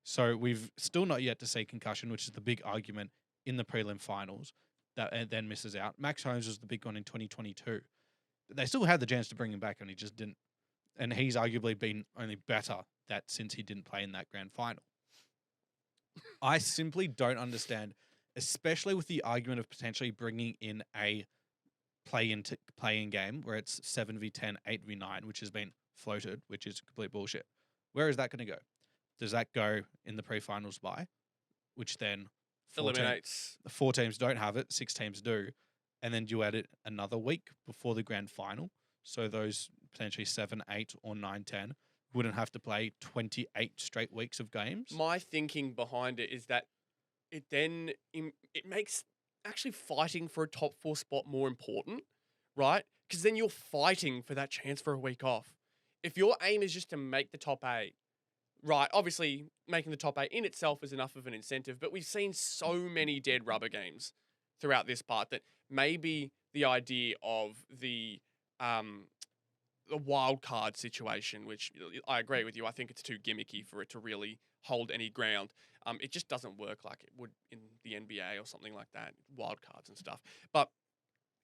Speaker 2: So we've still not yet to see concussion, which is the big argument in the prelim finals that then misses out. Max Holmes was the big one in 2022. They still had the chance to bring him back, and he just didn't. And he's arguably been only better since he didn't play in that grand final. I simply don't understand, especially with the argument of potentially bringing in a play-in game where it's 7v10, 8v9, which has been floated, which is complete bullshit. Where is that going to go? Does that go in the pre-finals bye? which then
Speaker 1: eliminates
Speaker 2: 4 teams don't have it, 6 teams do, and then you add it another week before the grand final. So those potentially 7, 8, or 9, 10 wouldn't have to play 28 straight weeks of games.
Speaker 1: My thinking behind it is that it makes actually fighting for a top 4 spot more important, right? Because then you're fighting for that chance for a week off. If your aim is just to make the top 8, right, obviously making the top 8 in itself is enough of an incentive, but we've seen so many dead rubber games throughout this part that maybe the idea of the wild card situation, which I agree with you, I think it's too gimmicky for it to really hold any ground. It just doesn't work like it would in the NBA or something like that, wild cards and stuff. But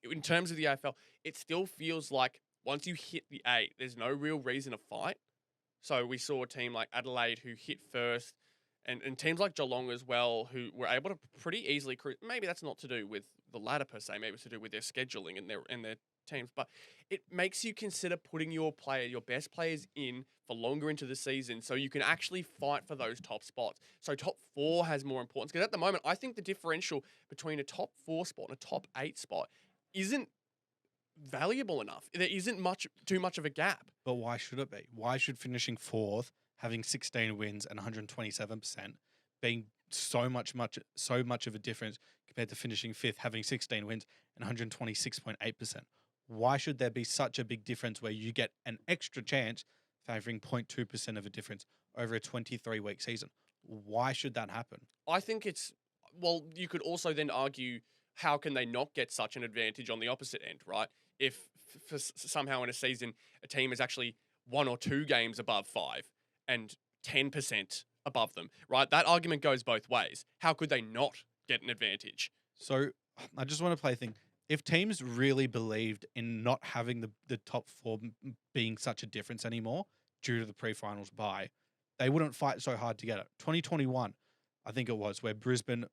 Speaker 1: in terms of the AFL, it still feels like once you hit the 8, there's no real reason to fight. So we saw a team like Adelaide who hit first, and teams like Geelong as well, who were able to pretty easily cruise. Maybe that's not to do with the ladder per se. Maybe it's to do with their scheduling and their teams. But it makes you consider putting your best players in for longer into the season, so you can actually fight for those top spots. So top 4 has more importance, because at the moment, I think the differential between a top 4 spot and a top 8 spot isn't valuable enough. There isn't too much of a gap.
Speaker 2: But why should it be? Why should finishing 4th, having 16 wins and 127%, being so much of a difference compared to finishing 5th, having 16 wins and 126.8%? Why should there be such a big difference where you get an extra chance favouring 0.2% of a difference over a 23-week season? Why should that happen?
Speaker 1: I think you could also then argue, how can they not get such an advantage on the opposite end, right? If somehow in a season, a team is actually 1 or 2 games above 5 and 10% above them, right? That argument goes both ways. How could they not get an advantage?
Speaker 2: So I just want to play a thing. If teams really believed in not having the top 4 being such a difference anymore due to the pre-finals bye, they wouldn't fight so hard to get it. 2021, I think it was, where Brisbane,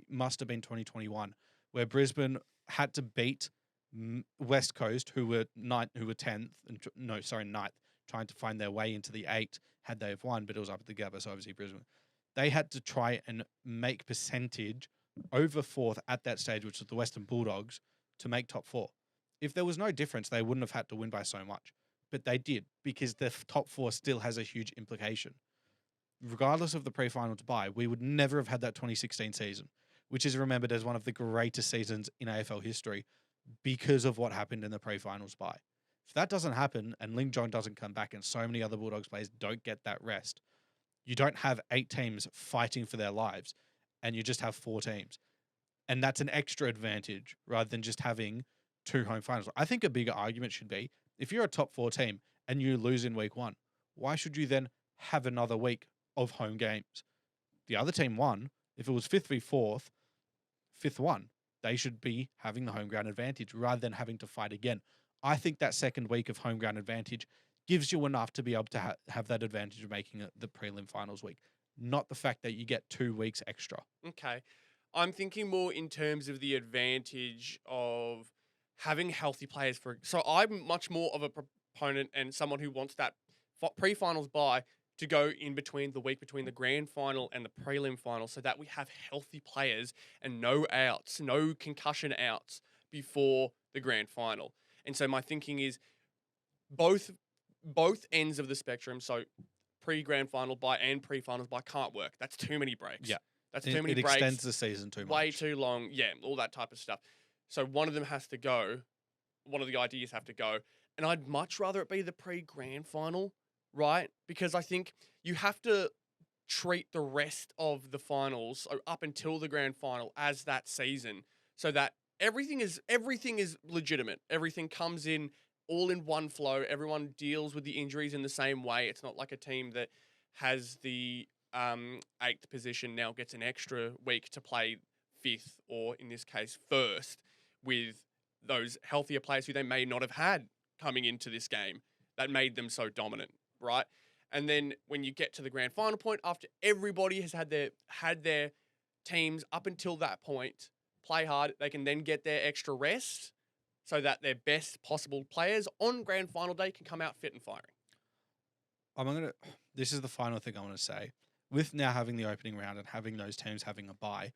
Speaker 2: must have been 2021, where Brisbane had to beat West Coast, who were 10th, ninth, trying to find their way into the 8 had they have won, but it was up at the Gabba, so obviously Brisbane. They had to try and make percentage over 4th at that stage, which was the Western Bulldogs, to make top 4. If there was no difference, they wouldn't have had to win by so much. But they did, because the top 4 still has a huge implication. Regardless of the pre-finals bye, we would never have had that 2016 season, which is remembered as one of the greatest seasons in AFL history because of what happened in the pre-finals bye. If that doesn't happen and Ling Jong doesn't come back and so many other Bulldogs players don't get that rest, you don't have 8 teams fighting for their lives, and you just have 4 teams. And that's an extra advantage rather than just having 2 home finals. I think a bigger argument should be, if you're a top 4 team and you lose in week 1, why should you then have another week of home games? The other team won. If it was 5th v 4th, 5th won. They should be having the home ground advantage rather than having to fight again. I think that second week of home ground advantage gives you enough to be able to have that advantage of making it the prelim finals week, not the fact that you get 2 weeks extra.
Speaker 1: Okay. I'm thinking more in terms of the advantage of having healthy players. So I'm much more of a proponent and someone who wants that pre-finals bye to go in between the week between the grand final and the prelim final, so that we have healthy players and no outs, no concussion outs before the grand final. And so my thinking is both ends of the spectrum, so pre-grand final bye and pre-finals bye, can't work. That's too many breaks.
Speaker 2: Yeah.
Speaker 1: That's too many breaks.
Speaker 2: It extends the season too much.
Speaker 1: Way too long. Yeah, all that type of stuff. So one of them has to go. One of the ideas have to go. And I'd much rather it be the pre-grand final, right? Because I think you have to treat the rest of the finals, so up until the grand final, as that season, so that everything is legitimate. Everything comes in all in one flow. Everyone deals with the injuries in the same way. It's not like a team that has the 8th position now gets an extra week to play 5th, or in this case 1st, with those healthier players who they may not have had coming into this game that made them so dominant, right? And then when you get to the grand final point, after everybody has had their teams up until that point play hard, they can then get their extra rest so that their best possible players on grand final day can come out fit and firing.
Speaker 2: This is the final thing I want to say. with now having the opening round and having those teams having a bye,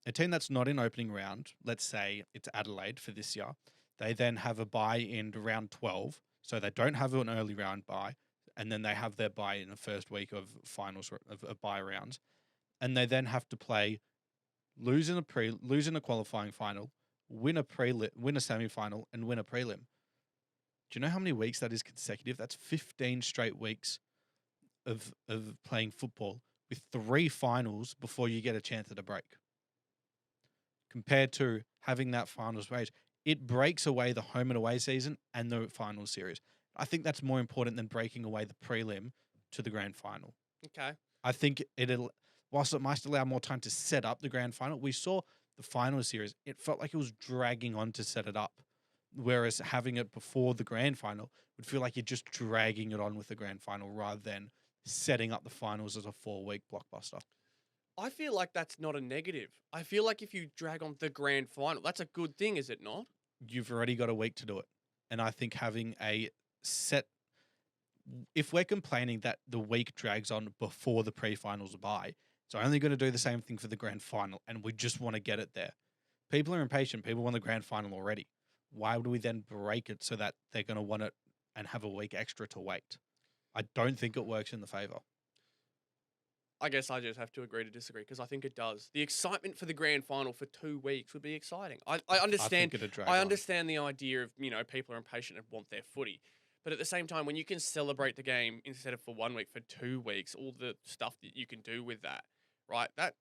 Speaker 2: a team that's not in opening round, let's say it's Adelaide for this year, they then have a bye in round 12, so they don't have an early round bye, and then they have their bye in the first week of finals of bye rounds, and they then have to play, lose in a qualifying final, win a semi-final, and win a prelim. Do you know how many weeks that is consecutive? That's 15 straight weeks of playing football with 3 finals before you get a chance at a break. Compared to having that finals range, it breaks away the home and away season and the final series. I think that's more important than breaking away the prelim to the grand final.
Speaker 1: Okay.
Speaker 2: I think whilst it might allow more time to set up the grand final, we saw the final series, it felt like it was dragging on to set it up. Whereas having it before the grand final would feel like you're just dragging it on with the grand final rather than setting up the finals as a 4-week blockbuster.
Speaker 1: I feel like that's not a negative. I feel like if you drag on the grand final, that's a good thing, is it not?
Speaker 2: You've already got a week to do it. And I think having a set, if we're complaining that the week drags on before the pre-finals bye, it's only going to do the same thing for the grand final, and we just want to get it there. People are impatient. People want the grand final already. Why would we then break it so that they're going to want it and have a week extra to wait? I don't think it works in the favour.
Speaker 1: I guess I just have to agree to disagree because I think it does. The excitement for the grand final for 2 weeks would be exciting. I understand. I understand the idea of, people are impatient and want their footy. But at the same time, when you can celebrate the game instead of for 1 week, for 2 weeks, all the stuff that you can do with that, right? That,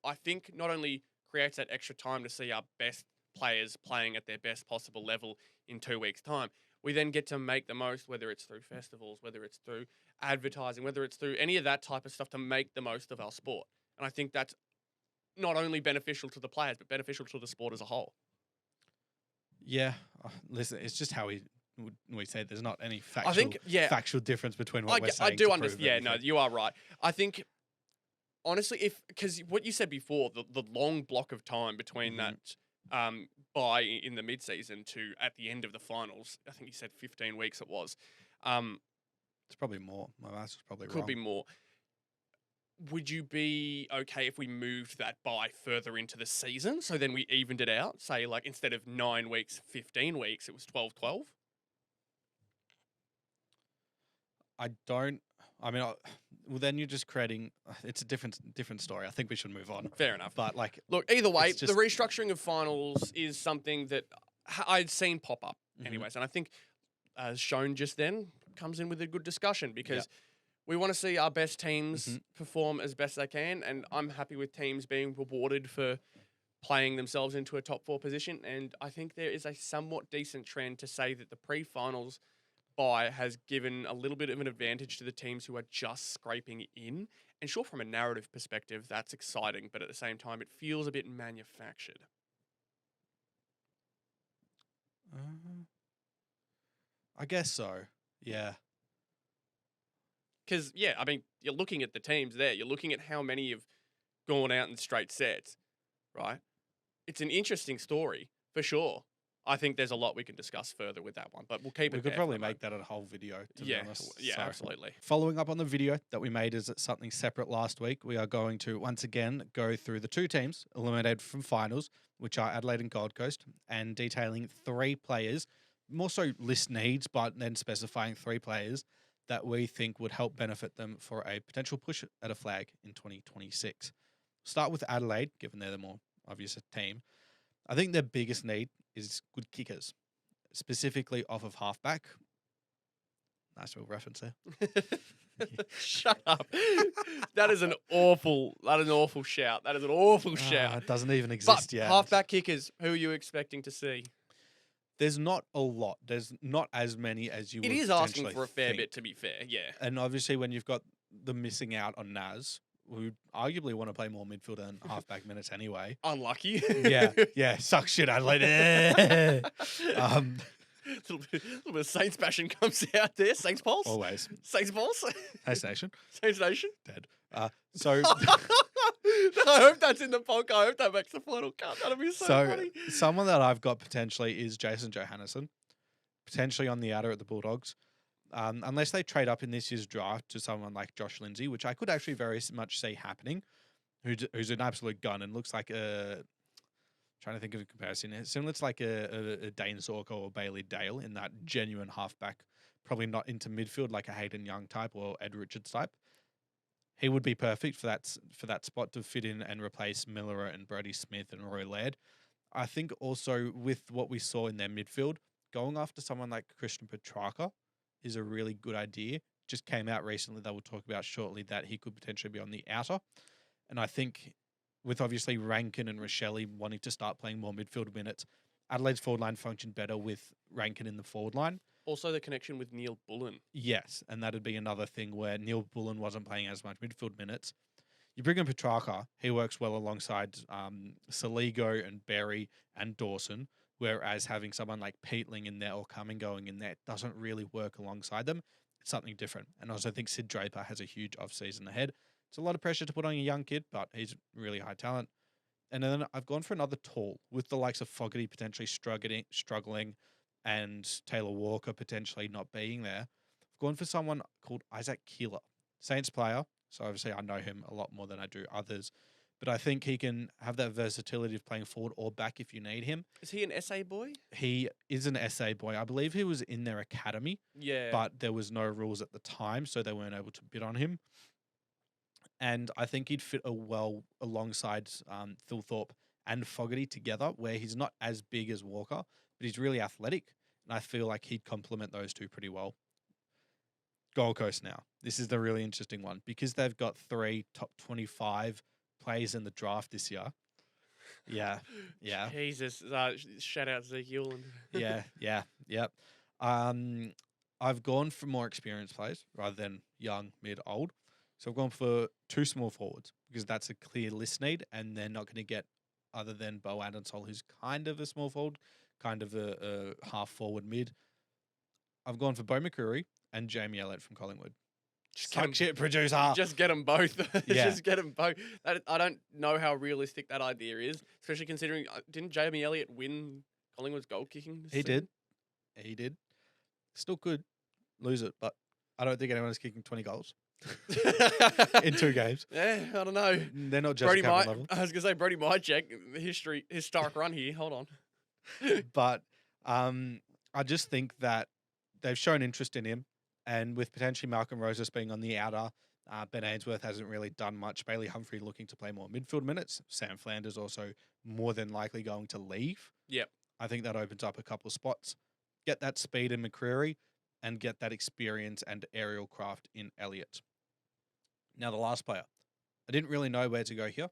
Speaker 1: I think, not only creates that extra time to see our best players playing at their best possible level in 2 weeks' time, we then get to make the most, whether it's through festivals, whether it's through advertising, whether it's through any of that type of stuff, to make the most of our sport. And I think that's not only beneficial to the players, but beneficial to the sport as a whole.
Speaker 2: Yeah. Listen, it's just how we say there's not any factual difference between what we're saying.
Speaker 1: I do understand. Yeah, no, you are right. I think, honestly, because what you said before, the long block of time between that bye in the mid-season to at the end of the finals, I think you said 15 weeks it was.
Speaker 2: It's probably more. My maths is probably wrong.
Speaker 1: Could be more. Would you be okay if we moved that bye further into the season? So then we evened it out? Say, like, instead of 9 weeks, 15 weeks, it was 12-12?
Speaker 2: Well, then you're just creating. It's a different story. I think we should move on.
Speaker 1: Fair enough.
Speaker 2: But
Speaker 1: look, either way, the restructuring of finals is something that I'd seen pop up, anyways, and I think, as shown just then, comes in with a good discussion because we want to see our best teams perform as best they can, and I'm happy with teams being rewarded for playing themselves into a top 4 position. And I think there is a somewhat decent trend to say that the pre-finals bye has given a little bit of an advantage to the teams who are just scraping in. And sure, from a narrative perspective, that's exciting, but at the same time, it feels a bit manufactured.
Speaker 2: I guess so. Yeah.
Speaker 1: Because, you're looking at the teams there. You're looking at how many have gone out in straight sets, right? It's an interesting story, for sure. I think there's a lot we can discuss further with that one, but we'll keep it.
Speaker 2: We could probably make that a whole video, to be honest.
Speaker 1: Yeah, absolutely.
Speaker 2: Following up on the video that we made as something separate last week, we are going to once again go through the 2 teams eliminated from finals, which are Adelaide and Gold Coast, and detailing 3 players, more so list needs, but then specifying 3 players that we think would help benefit them for a potential push at a flag in 2026. Start with Adelaide, given they're the more obvious team. I think their biggest need is good kickers, specifically off of halfback. Nice little reference there.
Speaker 1: Shut up. That is an awful shout. That is an awful shout.
Speaker 2: It doesn't even exist yet.
Speaker 1: Halfback kickers, who are you expecting to see?
Speaker 2: There's not a lot. There's not as many as you would.
Speaker 1: It is asking for a fair bit, to be fair, yeah.
Speaker 2: And obviously when you've got the missing out on Naz, who arguably want to play more midfield and halfback minutes anyway.
Speaker 1: Unlucky.
Speaker 2: Yeah. Suck shit, Adelaide. A
Speaker 1: little bit of Saints passion comes out there. Saints Pulse.
Speaker 2: Always.
Speaker 1: Saints Pulse.
Speaker 2: Saints Nation.
Speaker 1: Saints Nation.
Speaker 2: Dead. So
Speaker 1: I hope that's in the podcast. I hope that makes the final cut. That'll be so funny.
Speaker 2: Someone that I've got potentially is Jason Johannesson, potentially on the outer at the Bulldogs. unless they trade up in this year's draft to someone like Josh Lindsay, which I could actually very much see happening, who's an absolute gun and looks like a. Trying to think of a comparison. It's similar to like a Dane Sorko or Bailey Dale in that genuine halfback, probably not into midfield like a Hayden Young type or Ed Richards type. He would be perfect for that spot to fit in and replace Miller and Brody Smith and Roy Laird. I think also with what we saw in their midfield, going after someone like Christian Petrarca is a really good idea. Just came out recently that we'll talk about shortly that he could potentially be on the outer. And I think with obviously Rankin and Rochelle wanting to start playing more midfield minutes, Adelaide's forward line functioned better with Rankin in the forward line.
Speaker 1: Also the connection with Neil Bullen.
Speaker 2: Yes, and that'd be another thing where Neil Bullen wasn't playing as much midfield minutes. You bring in Petrarca, he works well alongside Saligo and Berry and Dawson, whereas having someone like Peatling in there or Cumming going in there doesn't really work alongside them. It's something different. And I also think Sid Draper has a huge off-season ahead. It's a lot of pressure to put on a young kid, but he's really high talent. And then I've gone for another tall with the likes of Fogarty potentially struggling and Taylor Walker potentially not being there. I've gone for someone called Isaac Keeler, Saints player. So obviously I know him a lot more than I do others. But I think he can have that versatility of playing forward or back if you need him.
Speaker 1: Is he an SA boy?
Speaker 2: He is an SA boy. I believe he was in their academy.
Speaker 1: Yeah.
Speaker 2: But there was no rules at the time, so they weren't able to bid on him. And I think he'd fit well alongside Thilthorpe and Fogarty together, where he's not as big as Walker, but he's really athletic. And I feel like he'd complement those two pretty well. Gold Coast now. This is the really interesting one because they've got 3 top 25 players in the draft this year. Yeah.
Speaker 1: Jesus. Shout out Zach Merrett.
Speaker 2: Yeah. I've gone for more experienced players rather than young, mid, old. So I've gone for 2 small forwards because that's a clear list need and they're not going to get other than Bo Adensol, who's kind of a small forward, kind of a half forward mid. I've gone for Bo McCreary and Jamie Elliott from Collingwood. Suck shit, producer.
Speaker 1: Just get them both.
Speaker 2: Yeah.
Speaker 1: Just get them both. I don't know how realistic that idea is, especially considering, didn't Jamie Elliott win Collingwood's goal kicking?
Speaker 2: He did. Still could lose it, but I don't think anyone is kicking 20 goals. In 2 games.
Speaker 1: Yeah, I don't know.
Speaker 2: They're not just
Speaker 1: Brody might.
Speaker 2: level.
Speaker 1: I was gonna say Brody might check historic run here. Hold on.
Speaker 2: But I just think that they've shown interest in him, and with potentially Malcolm Rosas being on the outer, Ben Ainsworth hasn't really done much. Bailey Humphrey looking to play more midfield minutes. Sam Flanders also more than likely going to leave.
Speaker 1: Yep.
Speaker 2: I think that opens up a couple of spots. Get that speed in McCreary, and get that experience and aerial craft in Elliott. Now, the last player. I didn't really know where to go here.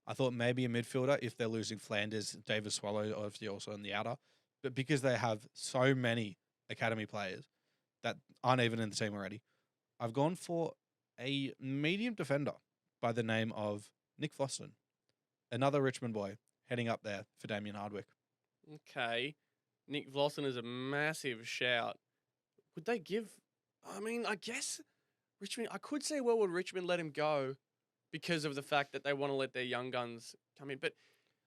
Speaker 2: I thought maybe a midfielder if they're losing Flanders, David Swallow, obviously also on the outer. But because they have so many academy players that aren't even in the team already, I've gone for a medium defender by the name of Nick Vosson. Another Richmond boy heading up there for Damien Hardwick.
Speaker 1: Okay. Nick Vosson is a massive shout. Would they give... I guess Richmond... I could say, well, would Richmond let him go because of the fact that they want to let their young guns come in? But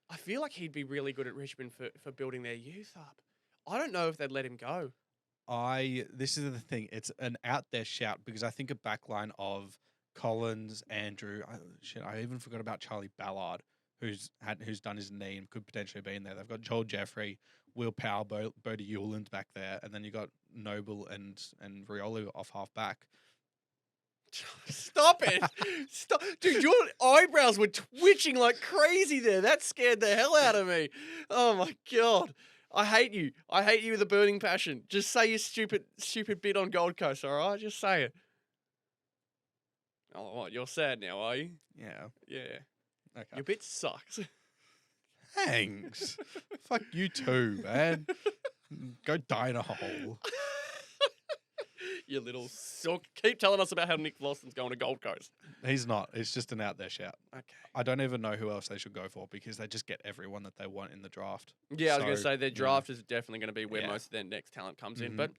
Speaker 1: I feel like he'd be really good at Richmond for building their youth up. I don't know if they'd let him go.
Speaker 2: This is the thing. It's an out there shout because I think a backline of Collins, Andrew... I even forgot about Charlie Ballard, who's done his knee and could potentially be in there. They've got Joel Jeffrey, Will Powell, Bodie Hewland back there, and then you got Noble and Rioli off half back.
Speaker 1: Stop it! Stop, dude! Your eyebrows were twitching like crazy there. That scared the hell out of me. Oh my god! I hate you. I hate you with a burning passion. Just say your stupid bit on Gold Coast, all right? Just say it. Oh, what? You're sad now, are you?
Speaker 2: Yeah. Okay.
Speaker 1: Your bit sucks.
Speaker 2: Thanks. Fuck you too, man. Go die in a hole.
Speaker 1: You little sook. Keep telling us about how Nick Vosson's going to Gold Coast.
Speaker 2: He's not. It's just an out there shout.
Speaker 1: Okay.
Speaker 2: I don't even know who else they should go for because they just get everyone that they want in the draft.
Speaker 1: Yeah, I was going to say their draft is definitely going to be where most of their next talent comes in,
Speaker 2: Mhm.
Speaker 1: but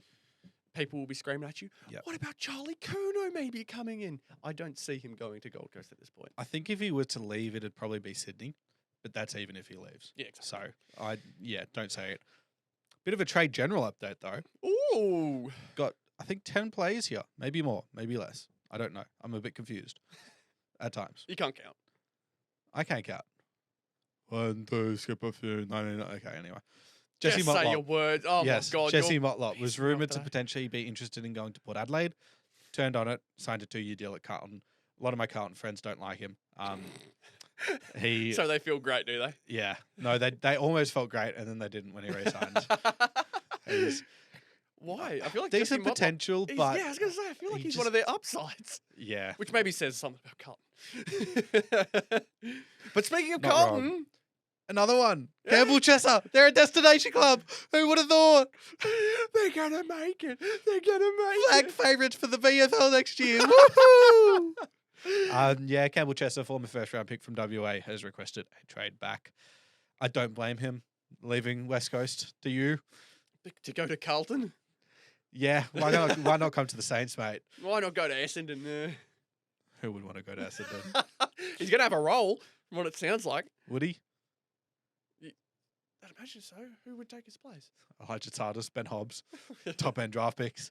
Speaker 1: people will be screaming at you.
Speaker 2: Yep.
Speaker 1: What about Charlie Kuno maybe coming in? I don't see him going to Gold Coast at this point.
Speaker 2: I think if he were to leave, it'd probably be Sydney, but that's even if he leaves.
Speaker 1: Yeah, exactly.
Speaker 2: So, don't say it. Bit of a trade general update, though.
Speaker 1: Ooh.
Speaker 2: Got I think 10 players here. Maybe more, maybe less. I don't know. I'm a bit confused at times.
Speaker 1: You can't count.
Speaker 2: I can't count. 1, 2, skip a few. No. Okay, anyway.
Speaker 1: Just
Speaker 2: Jesse
Speaker 1: say
Speaker 2: Motlop.
Speaker 1: your words. Oh,
Speaker 2: Yes,
Speaker 1: my God.
Speaker 2: Jesse
Speaker 1: you're
Speaker 2: Motlop was
Speaker 1: pissing me off
Speaker 2: rumoured to
Speaker 1: today.
Speaker 2: potentially be interested in going to Port Adelaide. Turned on it, signed a 2-year deal at Carlton. A lot of my Carlton friends don't like him. He,
Speaker 1: So they feel great, do they?
Speaker 2: yeah, no, they almost felt great, and then they didn't when he re-signed. He's
Speaker 1: Why? I feel like
Speaker 2: decent
Speaker 1: Jesse Motlop-
Speaker 2: potential,
Speaker 1: he's-
Speaker 2: but
Speaker 1: yeah, I was gonna say, I feel like
Speaker 2: he
Speaker 1: he's
Speaker 2: just-
Speaker 1: one of their upsides,
Speaker 2: yeah.
Speaker 1: which maybe says something about Carlton. But speaking of
Speaker 2: Not
Speaker 1: Carlton,
Speaker 2: Another one.
Speaker 1: Yeah.
Speaker 2: Campbell Chesser. They're a destination club. Who would have thought?
Speaker 1: they're gonna make it. They're gonna make
Speaker 2: Flag
Speaker 1: it.
Speaker 2: favourites for the VFL next year. Woohoo! Yeah, Campbell Chesser, former first-round pick from WA, has requested a trade back. I don't blame him leaving West Coast. Do you?
Speaker 1: To go to Carlton?
Speaker 2: Yeah. Why not come to the Saints, mate?
Speaker 1: Why not go to Essendon?
Speaker 2: Who would want to go to Essendon?
Speaker 1: He's gonna have a role, from what it sounds like.
Speaker 2: Would he?
Speaker 1: I'd imagine so. Who would take his place?
Speaker 2: Elijah Tardis, Ben Hobbs, top-end draft picks,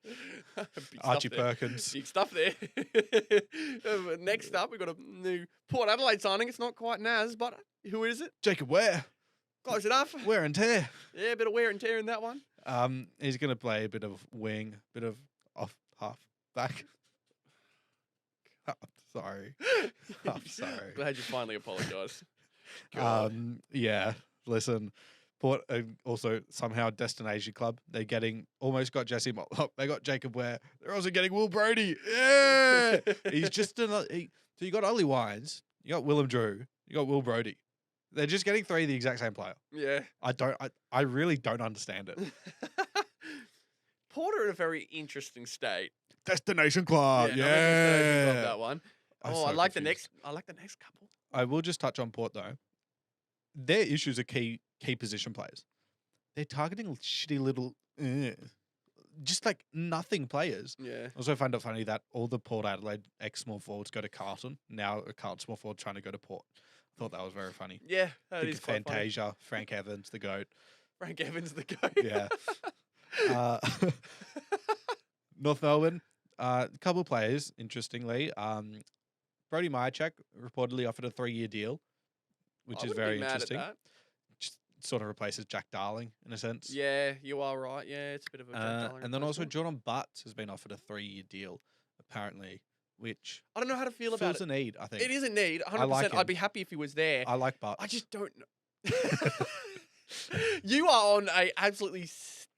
Speaker 1: Big stuff
Speaker 2: Archie
Speaker 1: there.
Speaker 2: Perkins.
Speaker 1: Big stuff there. Next up, we've got a new Port Adelaide signing. It's not quite Naz, but who is it?
Speaker 2: Jacob Ware.
Speaker 1: Close enough.
Speaker 2: Wear and tear.
Speaker 1: Yeah, a bit of wear and tear in that one.
Speaker 2: He's going to play a bit of wing, bit of off half back. I'm sorry. I'm sorry.
Speaker 1: Glad you finally apologised.
Speaker 2: Yeah. Listen, Port also somehow destination club. They're almost got Jesse Motlop. They got Jacob Ware. They're also getting Will Brody. Yeah. He's just another. So you got Ollie Wines. You got Willem Drew. You got Will Brody. They're just getting 3 of the exact same player.
Speaker 1: Yeah.
Speaker 2: I really don't understand it.
Speaker 1: Port are in a very interesting state.
Speaker 2: Destination club.
Speaker 1: Yeah.
Speaker 2: Yeah.
Speaker 1: Love that one.
Speaker 2: I'm
Speaker 1: Oh,
Speaker 2: so
Speaker 1: I like
Speaker 2: confused.
Speaker 1: the next couple.
Speaker 2: I will just touch on Port though. Their issues are key position players. They're targeting shitty little, just like nothing players.
Speaker 1: Yeah.
Speaker 2: I also find it funny that all the Port Adelaide ex-small forwards go to Carlton. Now a Carlton small forward trying to go to Port. I thought that was very funny.
Speaker 1: Yeah, that
Speaker 2: Think
Speaker 1: is
Speaker 2: of
Speaker 1: quite funny.
Speaker 2: Fantasia, Frank Evans, the GOAT.
Speaker 1: Frank Evans, the goat.
Speaker 2: Yeah. North Melbourne, a couple of players, interestingly. Brody Myerchuk reportedly offered a 3-year deal, which
Speaker 1: I
Speaker 2: is
Speaker 1: wouldn't be
Speaker 2: very
Speaker 1: mad at
Speaker 2: interesting.
Speaker 1: that.
Speaker 2: Just sort of replaces Jack Darling in a sense.
Speaker 1: Yeah, you are right. Yeah, it's a bit of a Jack Darling
Speaker 2: And then also
Speaker 1: replacement.
Speaker 2: Jordan Butts has been offered a 3-year deal, apparently, which
Speaker 1: I don't know how to feel about
Speaker 2: fills
Speaker 1: it.
Speaker 2: a need, I think.
Speaker 1: It is a need, 100%.
Speaker 2: like him.
Speaker 1: I'd be happy if he was there.
Speaker 2: I like Butts.
Speaker 1: I just don't know. You are on a absolutely.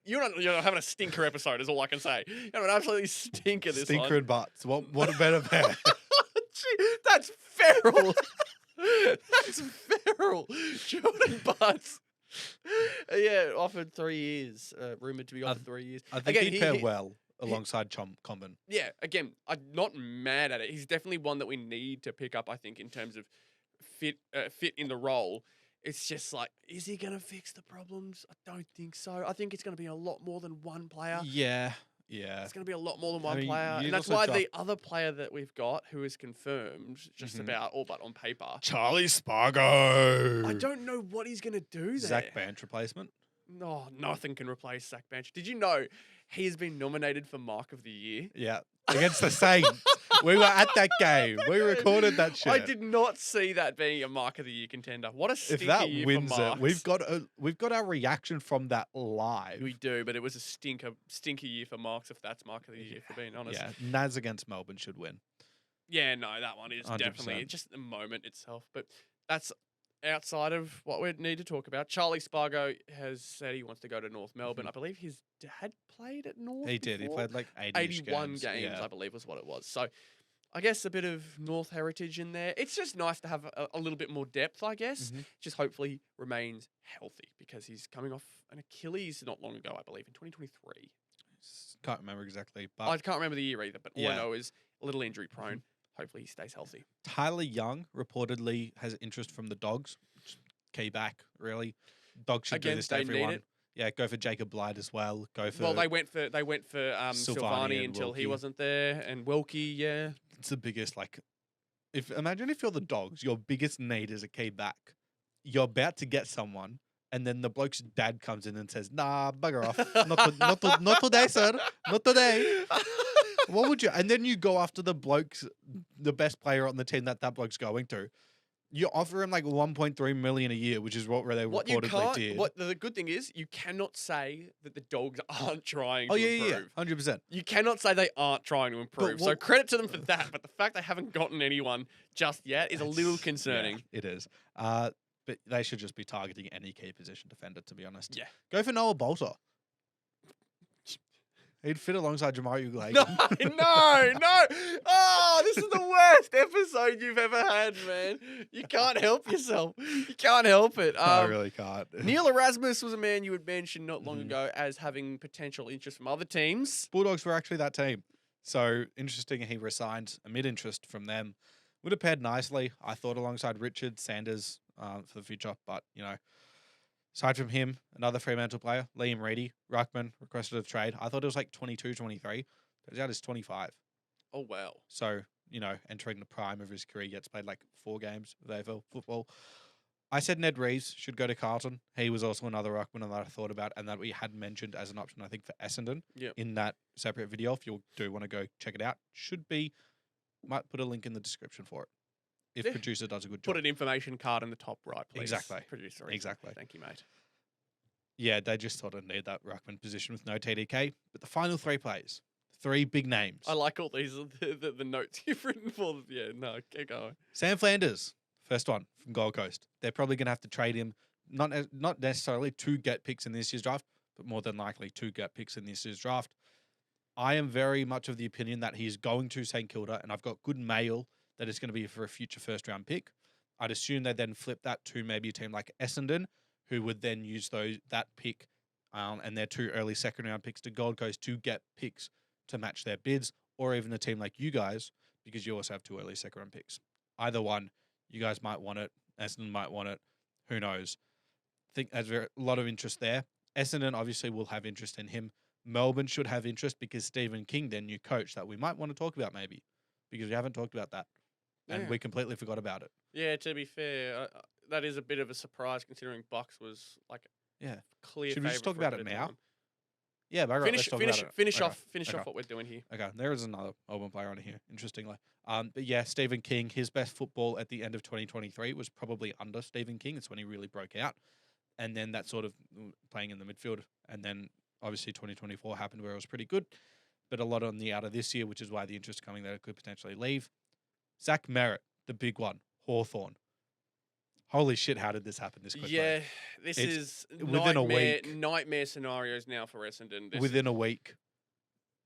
Speaker 1: You're not having a stinker episode, is all I can say. You're an absolutely stinker this
Speaker 2: Stinker
Speaker 1: one.
Speaker 2: and Butts. What a better pair.
Speaker 1: Gee, that's feral. That's feral. Jordan Butts. Yeah, offered 3 years. Rumored to be offered 3 years.
Speaker 2: I think
Speaker 1: Again,
Speaker 2: he'd pair well alongside Comben.
Speaker 1: Yeah, again, I'm not mad at it. He's definitely one that we need to pick up, I think, in terms of fit in the role. It's just like, is he going to fix the problems? I don't think so. I think it's going to be a lot more than one player.
Speaker 2: Yeah.
Speaker 1: It's going to be a lot more than one
Speaker 2: mean,
Speaker 1: player.
Speaker 2: you'd
Speaker 1: And that's
Speaker 2: also
Speaker 1: why
Speaker 2: draft-
Speaker 1: the other player that we've got, who is confirmed just about all but on paper,
Speaker 2: Charlie Spargo.
Speaker 1: I don't know what he's going to do there.
Speaker 2: Zach Banch replacement.
Speaker 1: No, nothing can replace Zach Bench. Did you know he has been nominated for Mark of the Year?
Speaker 2: Yeah. Against the Saints. We were at that game. We recorded that shit.
Speaker 1: I did not see that being a Mark of the Year contender. What a stinker
Speaker 2: If that
Speaker 1: year
Speaker 2: wins
Speaker 1: for
Speaker 2: it,
Speaker 1: Marks.
Speaker 2: we've got our reaction from that live.
Speaker 1: We do, but it was a stinker year for Marks, if that's Mark of the Year, for being honest.
Speaker 2: Yeah, Naz against Melbourne should win.
Speaker 1: Yeah, no, that one is
Speaker 2: 100%.
Speaker 1: definitely just the moment itself. But that's outside of what we need to talk about. Charlie Spargo has said he wants to go to North Melbourne. I believe his dad played at North.
Speaker 2: He did. He
Speaker 1: before.
Speaker 2: played like
Speaker 1: 81 games,
Speaker 2: Yeah.
Speaker 1: I believe was what it was. So I guess a bit of North heritage in there. It's just nice to have a little bit more depth, I guess.
Speaker 2: Mhm.
Speaker 1: Just hopefully remains healthy because he's coming off an Achilles not long ago, I believe, in 2023.
Speaker 2: Can't remember exactly, but
Speaker 1: I can't remember the year either, but all I
Speaker 2: Yeah.
Speaker 1: know is a little injury prone. Hopefully he stays healthy.
Speaker 2: Tyler Young reportedly has interest from the Dogs. Key back, really. Dogs should
Speaker 1: Again,
Speaker 2: do this to
Speaker 1: they need
Speaker 2: everyone.
Speaker 1: it.
Speaker 2: Yeah, go for Jacob Blyde as well. Go for
Speaker 1: Well, they went for Silvani
Speaker 2: and
Speaker 1: until he
Speaker 2: Wilkie.
Speaker 1: wasn't there, and Wilkie, yeah.
Speaker 2: It's the biggest imagine if you're the Dogs, your biggest need is a key back. You're about to get someone and then the bloke's dad comes in and says, "Nah, bugger off. Not today, sir. Not today." What would you? And then you go after the best player on the team that bloke's going to. You offer him like 1.3 million a year, which is what they reportedly did.
Speaker 1: What the good thing is, you cannot say that the Dogs aren't trying
Speaker 2: Oh
Speaker 1: to
Speaker 2: yeah,
Speaker 1: improve.
Speaker 2: 100%.
Speaker 1: You cannot say they aren't trying to improve. So credit to them for that. But the fact they haven't gotten anyone just yet is a little concerning.
Speaker 2: Yeah, it is. But they should just be targeting any key position defender, to be honest.
Speaker 1: Yeah.
Speaker 2: Go for Noah Bolter. He'd fit alongside Jamari Uglake.
Speaker 1: No. Oh, this is the worst episode you've ever had, man. You can't help yourself. You can't help it.
Speaker 2: I really can't.
Speaker 1: Neil Erasmus was a man you had mentioned not long ago as having potential interest from other teams.
Speaker 2: Bulldogs were actually that team. So interesting, he resigned amid interest from them. Would have paired nicely, I thought, alongside Richard Sanders for the future. But, aside from him, another Fremantle player, Liam Reedy, Ruckman, requested a trade. I thought it was like 22, 23. Turns out it's 25.
Speaker 1: Oh, wow.
Speaker 2: So, entering the prime of his career, gets played like 4 games of AFL football. I said Ned Rhys should go to Carlton. He was also another Ruckman that I thought about and that we had mentioned as an option, I think, for Essendon in that separate video. If you do want to go check it out, might put a link in the description for it. If producer does a good job.
Speaker 1: Put an information card in the top right, please.
Speaker 2: Exactly.
Speaker 1: Producer.
Speaker 2: Exactly.
Speaker 1: Thank you, mate.
Speaker 2: Yeah, they just sort of need that Ruckman position with no TDK. But the final 3 players, 3 big names.
Speaker 1: I like all these, the notes you've written for them. Yeah, no, keep going.
Speaker 2: Sam Flanders, first one from Gold Coast. They're probably going to have to trade him, not necessarily to get picks in this year's draft, but more than likely to get picks in this year's draft. I am very much of the opinion that he's going to St Kilda, and I've got good mail that it's going to be for a future first-round pick. I'd assume they then flip that to maybe a team like Essendon, who would then use that pick and their 2 early second-round picks to Gold Coast to get picks to match their bids, or even a team like you guys, because you also have 2 early second-round picks. Either one, you guys might want it. Essendon might want it. Who knows? I think there's a lot of interest there. Essendon obviously will have interest in him. Melbourne should have interest because Stephen King, their new coach, that we might want to talk about maybe, because we haven't talked about that. And we completely forgot about it.
Speaker 1: Yeah, to be fair, that is a bit of a surprise considering Bucks was like clear.
Speaker 2: Should we just talk about it now?
Speaker 1: Time.
Speaker 2: Yeah, but
Speaker 1: finish off what we're doing here.
Speaker 2: Okay, there is another Melbourne player on here, interestingly. But yeah, Stephen King, his best football at the end of 2023 was probably under Stephen King. It's when he really broke out. And then that sort of playing in the midfield. And then obviously 2024 happened where it was pretty good. But a lot on the outer this year, which is why the interest coming that it could potentially leave. Zach Merrett, the big one, Hawthorn. Holy shit, how did this happen this quickly?
Speaker 1: Yeah, this is
Speaker 2: within a week.
Speaker 1: Nightmare scenarios now for Essendon.
Speaker 2: Within a week.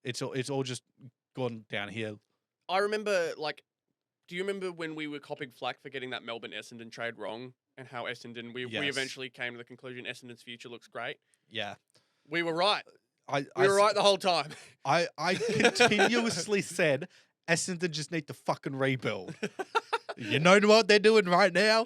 Speaker 2: It's all just gone downhill.
Speaker 1: I remember, do you remember when we were copping flack for getting that Melbourne Essendon trade wrong and how Essendon, we eventually came to the conclusion Essendon's future looks great?
Speaker 2: Yeah.
Speaker 1: We were right.
Speaker 2: We
Speaker 1: were right the whole time.
Speaker 2: I continuously said Essendon just need to fucking rebuild. You know what they're doing right now?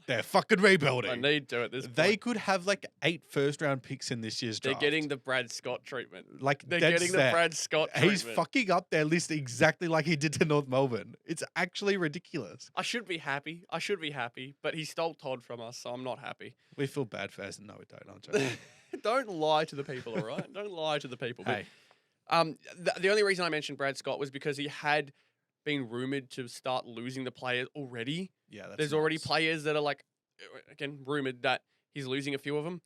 Speaker 2: They're fucking rebuilding.
Speaker 1: I need to at this point.
Speaker 2: They could have 8 first-round picks in this year's draft.
Speaker 1: They're getting the Brad Scott treatment.
Speaker 2: They're getting
Speaker 1: the Brad Scott treatment.
Speaker 2: He's fucking up their list exactly like he did to North Melbourne. It's actually ridiculous.
Speaker 1: I should be happy, but he stole Todd from us, so I'm not happy.
Speaker 2: We feel bad for Essendon. No, we don't. I'm joking.
Speaker 1: Don't lie to the people, all right? Don't lie to the people.
Speaker 2: Hey.
Speaker 1: The only reason I mentioned Brad Scott was because he had been rumoured to start losing the players already.
Speaker 2: Yeah,
Speaker 1: there's already players that are again, rumoured that he's losing a few of them.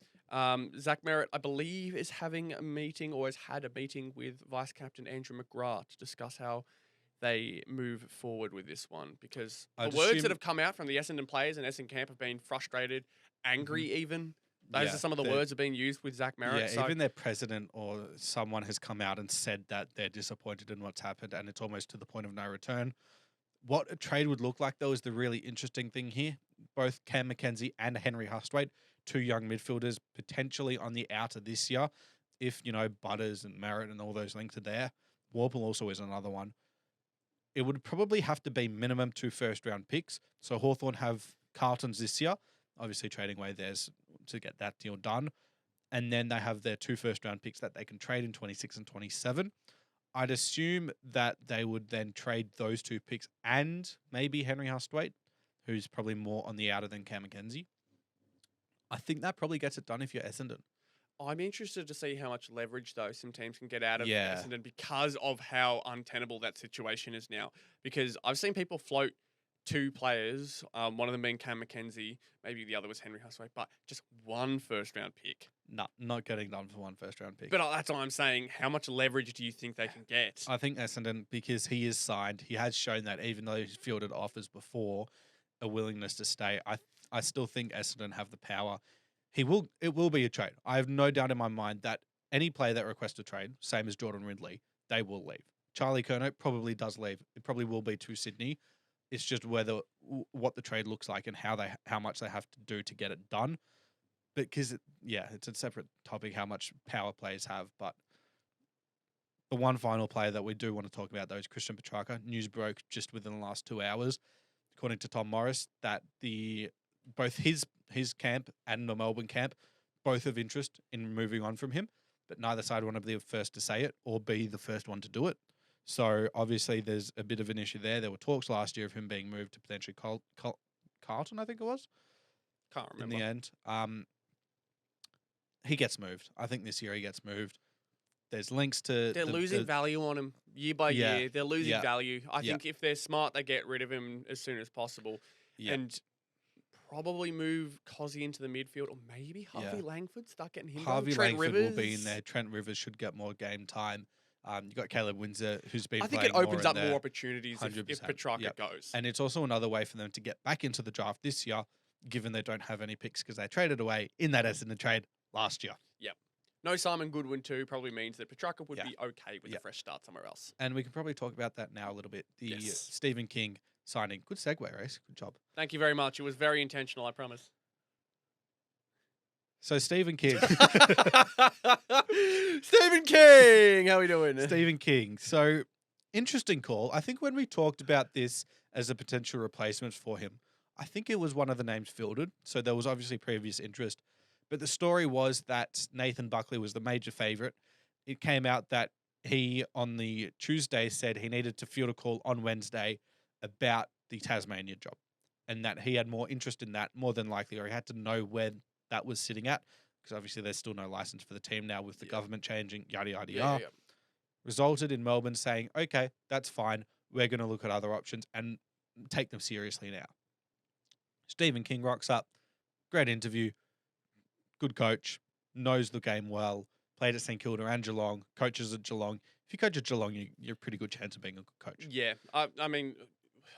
Speaker 1: Zach Merrett, I believe, is having a meeting or has had a meeting with Vice Captain Andrew McGrath to discuss how they move forward with this one. Because the words that have come out from the Essendon players and Essendon camp have been frustrated, angry even. Those are some of the words that are being used with Zach Merrett.
Speaker 2: Yeah, even their president or someone has come out and said that they're disappointed in what's happened and it's almost to the point of no return. What a trade would look like, though, is the really interesting thing here. Both Cam McKenzie and Henry Hustwaite, 2 young midfielders, potentially on the outer this year. If, Butters and Merrett and all those links are there. Warple also is another one. It would probably have to be minimum 2 first-round picks. So Hawthorn have Carlton's this year, obviously trading away theirs to get that deal done. And then they have their 2 first-round picks that they can trade in 26 and 27. I'd assume that they would then trade those 2 picks and maybe Henry Hustwaite, who's probably more on the outer than Cam McKenzie. I think that probably gets it done if you're Essendon.
Speaker 1: I'm interested to see how much leverage, though, some teams can get out of
Speaker 2: Yeah.
Speaker 1: Essendon because of how untenable that situation is now. Because I've seen people float 2 players, one of them being Cam McKenzie, maybe the other was Henry Husway, but just 1 first-round pick.
Speaker 2: No, not getting done for 1 first-round pick.
Speaker 1: But that's what I'm saying. How much leverage do you think they can get?
Speaker 2: I think Essendon, because he is signed, he has shown that even though he's fielded offers before, a willingness to stay. I still think Essendon have the power. It will be a trade. I have no doubt in my mind that any player that requests a trade, same as Jordan Ridley, they will leave. Charlie Curnow probably does leave. It probably will be to Sydney. It's just what the trade looks like and how much they have to do to get it done. Because it's a separate topic how much power players have. But the one final player that we do want to talk about though is Christian Petrarca. News broke just within the last 2 hours, according to Tom Morris, that both his camp and the Melbourne camp both have interest in moving on from him, but neither side want to be the first to say it or be the first one to do it. So obviously there's a bit of an issue there. There were talks last year of him being moved to potentially Carlton, I think it was.
Speaker 1: Can't remember.
Speaker 2: In the end, he gets moved. I think this year he gets moved. There's links to...
Speaker 1: They're losing value on him year by year. They're losing value. I think if they're smart, they get rid of him as soon as possible. Yeah. And probably move Cozzy into the midfield or maybe Harvey Langford, start getting him
Speaker 2: Harvey
Speaker 1: Trent
Speaker 2: Langford
Speaker 1: Rivers.
Speaker 2: will be in there. Trent Rivers should get more game time. You've got Caleb Windsor, who's been
Speaker 1: I think
Speaker 2: playing
Speaker 1: it opens
Speaker 2: more
Speaker 1: up more opportunities if Petrarca goes.
Speaker 2: And it's also another way for them to get back into the draft this year, given they don't have any picks because they traded away in that Essendon trade last year.
Speaker 1: Yep. No Simon Goodwin too probably means that Petrarca would be okay with a fresh start somewhere else.
Speaker 2: And we can probably talk about that now a little bit. The Stephen King signing. Good segue, Rhys. Good job.
Speaker 1: Thank you very much. It was very intentional, I promise.
Speaker 2: So Stephen King.
Speaker 1: Stephen King! How are we doing?
Speaker 2: Stephen King. So, interesting call. I think when we talked about this as a potential replacement for him, I think it was one of the names fielded. So there was obviously previous interest. But the story was that Nathan Buckley was the major favourite. It came out that he, on the Tuesday, said he needed to field a call on Wednesday about the Tasmania job. And that he had more interest in that, more than likely, or he had to know where that was sitting at, because obviously there's still no license for the team now with the government changing, yada, yada, yada. Resulted in Melbourne saying, okay, that's fine. We're going to look at other options and take them seriously now. Stephen King rocks up. Great interview. Good coach. Knows the game well. Played at St Kilda and Geelong. Coaches at Geelong. If you coach at Geelong, you're a pretty good chance of being a good coach.
Speaker 1: Yeah. I mean,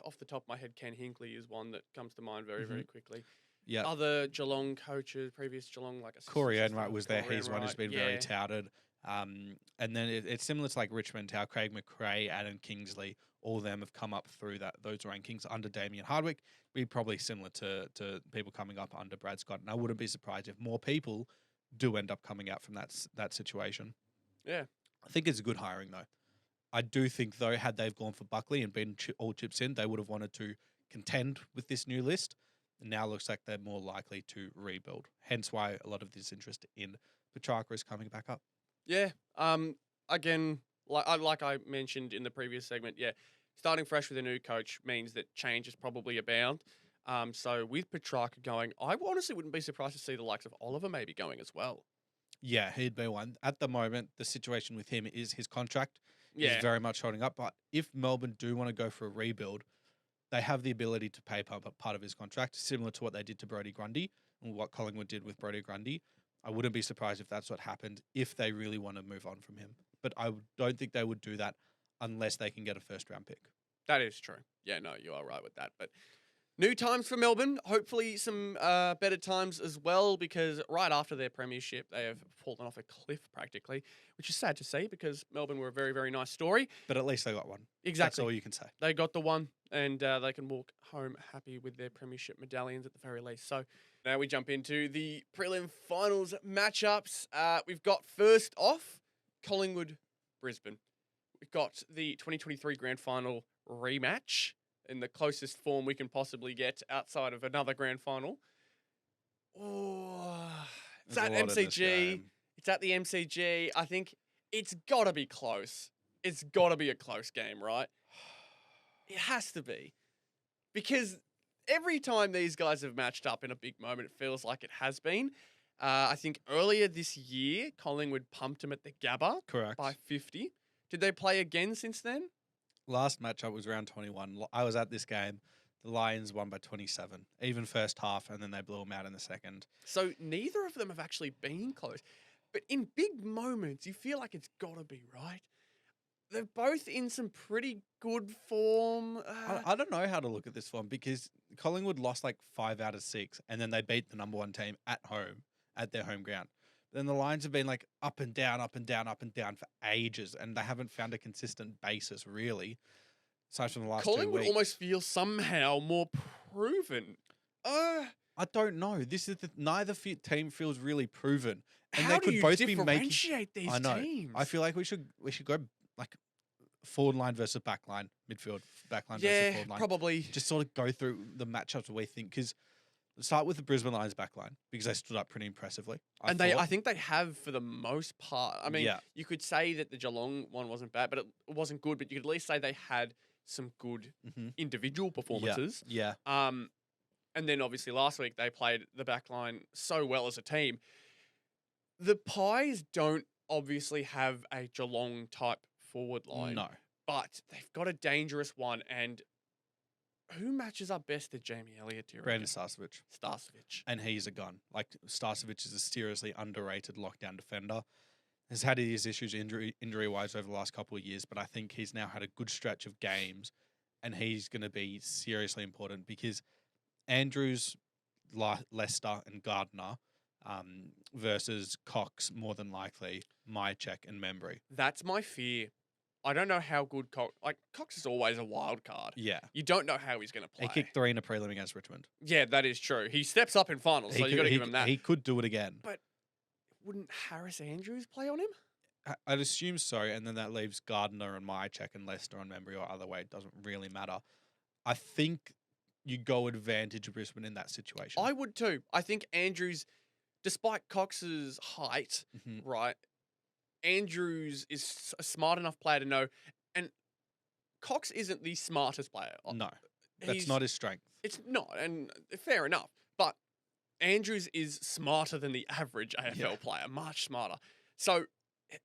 Speaker 1: off the top of my head, Ken Hinkley is one that comes to mind very, very quickly.
Speaker 2: Yeah.
Speaker 1: Other Geelong coaches, previous Geelong, like
Speaker 2: Corey Enright was there. He's one who's been very touted. And then it's similar to like Richmond, how Craig McRae, Adam Kingsley, all of them have come up through those rankings under Damien Hardwick. Be probably similar to people coming up under Brad Scott. And I wouldn't be surprised if more people do end up coming out from that situation.
Speaker 1: Yeah.
Speaker 2: I think it's a good hiring, though. I do think, though, had they've gone for Buckley and been all chips in, they would have wanted to contend with this new list. Now looks like they're more likely to rebuild. Hence why a lot of this interest in Petrarca is coming back up.
Speaker 1: Yeah. Again, like I mentioned in the previous segment, starting fresh with a new coach means that change is probably abound. So with Petrarca going, I honestly wouldn't be surprised to see the likes of Oliver maybe going as well.
Speaker 2: Yeah, he'd be one. At the moment, the situation with him is his contract is very much holding up. But if Melbourne do want to go for a rebuild, they have the ability to pay part of his contract, similar to what they did to Brodie Grundy and what Collingwood did with Brodie Grundy. I wouldn't be surprised if that's what happened if they really want to move on from him. But I don't think they would do that unless they can get a first-round pick.
Speaker 1: That is true. Yeah, no, you are right with that. But new times for Melbourne. Hopefully some better times as well, because right after their premiership, they have fallen off a cliff practically, which is sad to see because Melbourne were a very, very nice story.
Speaker 2: But at least they got one.
Speaker 1: Exactly.
Speaker 2: That's all you can say.
Speaker 1: They got the one, and they can walk home happy with their premiership medallions at the very least. So now we jump into the prelim finals matchups. We've got first off, Collingwood-Brisbane. We've got the 2023 grand final rematch in the closest form we can possibly get outside of another grand final. Oh, it's at MCG. It's at the MCG. I think it's got to be close. It's got to be a close game, right? It has to be. Because every time these guys have matched up in a big moment, it feels like it has been. I think earlier this year, Collingwood pumped him at the Gabba
Speaker 2: Correct.
Speaker 1: by 50. Did they play again since then?
Speaker 2: Last matchup was round 21. I was at this game. The Lions won by 27, even first half, and then they blew them out in the second.
Speaker 1: So neither of them have actually been close. But in big moments, you feel like it's got to be, right? They're both in some pretty good form.
Speaker 2: I don't know how to look at this one because Collingwood lost like 5 out of 6, and then they beat the number 1 team at home, at their home ground. Then the Lions have been like up and down, up and down, up and down for ages, and they haven't found a consistent basis, really, aside from the last 2
Speaker 1: Collingwood
Speaker 2: weeks.
Speaker 1: almost feels somehow more proven.
Speaker 2: I don't know. This is neither team feels really proven, and
Speaker 1: How
Speaker 2: they
Speaker 1: do
Speaker 2: could
Speaker 1: you
Speaker 2: both be
Speaker 1: differentiate
Speaker 2: making.
Speaker 1: these
Speaker 2: I know.
Speaker 1: teams?
Speaker 2: I feel like we should go like forward line versus back line, midfield, back line versus
Speaker 1: Yeah,
Speaker 2: forward line.
Speaker 1: probably.
Speaker 2: Just sort of go through the matchups we think because start with the Brisbane Lions back line because they stood up pretty impressively.
Speaker 1: I think they have for the most part. I mean, you could say that the Geelong one wasn't bad, but it wasn't good. But you could at least say they had some good individual performances.
Speaker 2: Yeah.
Speaker 1: And then obviously last week they played the back line so well as a team. The Pies don't obviously have a Geelong type forward line.
Speaker 2: No.
Speaker 1: But they've got a dangerous one. And who matches up best to Jamie Elliott, do you reckon?
Speaker 2: Brandon Starcevich.
Speaker 1: Starcevich.
Speaker 2: And he's a gun. Like, Starcevich is a seriously underrated lockdown defender. Has had his issues injury-wise over the last couple of years, but I think he's now had a good stretch of games, and he's going to be seriously important because Andrews, Lester, and Gardner versus Cox, more than likely, Mychek, and Membry.
Speaker 1: That's my fear. I don't know how good Cox is always a wild card.
Speaker 2: Yeah.
Speaker 1: You don't know how he's going to play.
Speaker 2: He kicked 3 in a prelim against Richmond.
Speaker 1: Yeah, that is true. He steps up in finals, so you got to give him that.
Speaker 2: He could do it again.
Speaker 1: But wouldn't Harris Andrews play on him?
Speaker 2: I'd assume so, and then that leaves Gardner and Mychek and Lester on Membry or other way. It doesn't really matter. I think you go advantage of Brisbane in that situation.
Speaker 1: I would too. I think Andrews, despite Cox's height, right, Andrews is a smart enough player to know, and Cox isn't the smartest player.
Speaker 2: No, that's not his strength.
Speaker 1: It's not, and fair enough. But Andrews is smarter than the average AFL player, much smarter. So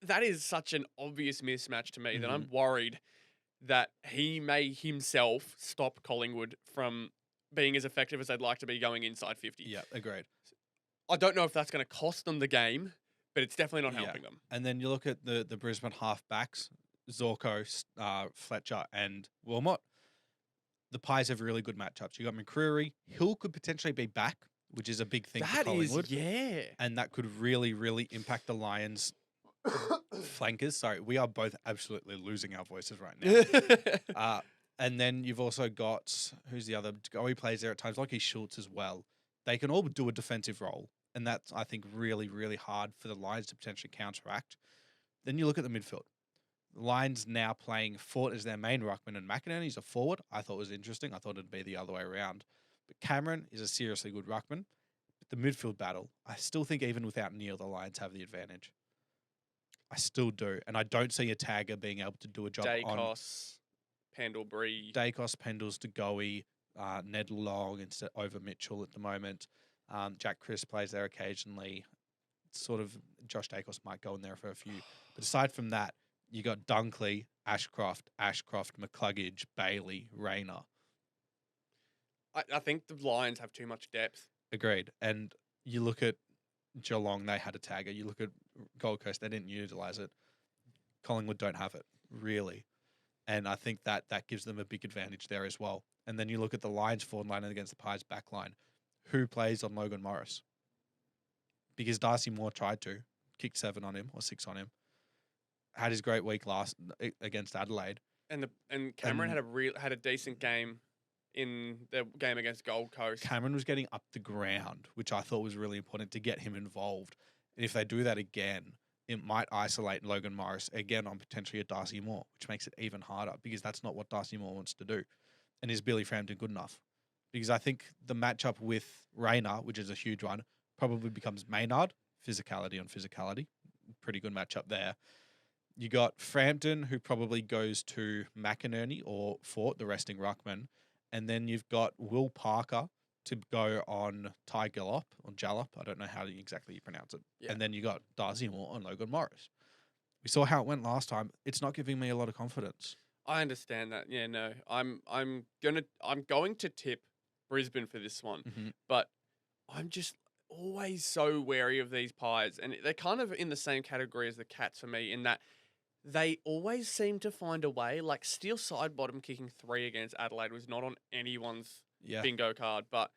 Speaker 1: that is such an obvious mismatch to me that I'm worried that he may himself stop Collingwood from being as effective as they'd like to be going inside 50.
Speaker 2: Yeah, agreed.
Speaker 1: I don't know if that's going to cost them the game, but it's definitely not helping them.
Speaker 2: And then you look at the Brisbane halfbacks, Zorko, Fletcher, and Wilmot. The Pies have really good matchups. You got McCreary. Hill could potentially be back, which is a big thing for Collingwood.
Speaker 1: Yeah.
Speaker 2: And that could really, really impact the Lions' flankers. Sorry, we are both absolutely losing our voices right now. And then you've also got, who's the other? Goey plays there at times, Lockie Schultz as well. They can all do a defensive role. And that's, I think, really, really hard for the Lions to potentially counteract. Then you look at the midfield. The Lions now playing Fort as their main ruckman and McInerney's a forward. I thought was interesting. I thought it'd be the other way around. But Cameron is a seriously good ruckman. But the midfield battle, I still think even without Neil, the Lions have the advantage. I still do. And I don't see a tagger being able to do a job
Speaker 1: Dacos, Pendlebury.
Speaker 2: Dacos, Pendles, to Goey, Ned Long instead over Mitchell at the moment. Jack Chris plays there occasionally. Sort of Josh Dacos might go in there for a few. But aside from that, you got Dunkley, Ashcroft, McCluggage, Bailey, Rayner.
Speaker 1: I think the Lions have too much depth.
Speaker 2: Agreed. And you look at Geelong, they had a tagger. You look at Gold Coast, they didn't utilise it. Collingwood don't have it, really. And I think that gives them a big advantage there as well. And then you look at the Lions forward line against the Pies back line. Who plays on Logan Morris? Because Darcy Moore tried to. Kicked 7 on him or 6 on him. Had his great week last against Adelaide.
Speaker 1: And Cameron had a decent game in the game against Gold Coast.
Speaker 2: Cameron was getting up the ground, which I thought was really important to get him involved. And if they do that again, it might isolate Logan Morris again on potentially a Darcy Moore, which makes it even harder because that's not what Darcy Moore wants to do. And is Billy Frampton good enough? Because I think the matchup with Rayner, which is a huge one, probably becomes Maynard, physicality on physicality. Pretty good matchup there. You got Frampton, who probably goes to McInerney or Fort, the resting ruckman, And then you've got Will Parker to go on Ty Gallop, or Jalop. I don't know how exactly you pronounce it.
Speaker 1: Yeah.
Speaker 2: And then you got Darcy Moore on Logan Morris. We saw how it went last time. It's not giving me a lot of confidence.
Speaker 1: I understand that. Yeah, no. I'm going to tip Brisbane for this one.
Speaker 2: Mm-hmm.
Speaker 1: But I'm just always so wary of these Pies. And they're kind of in the same category as the Cats for me in that they always seem to find a way. Like Steele side bottom kicking 3 against Adelaide was not on anyone's bingo card, but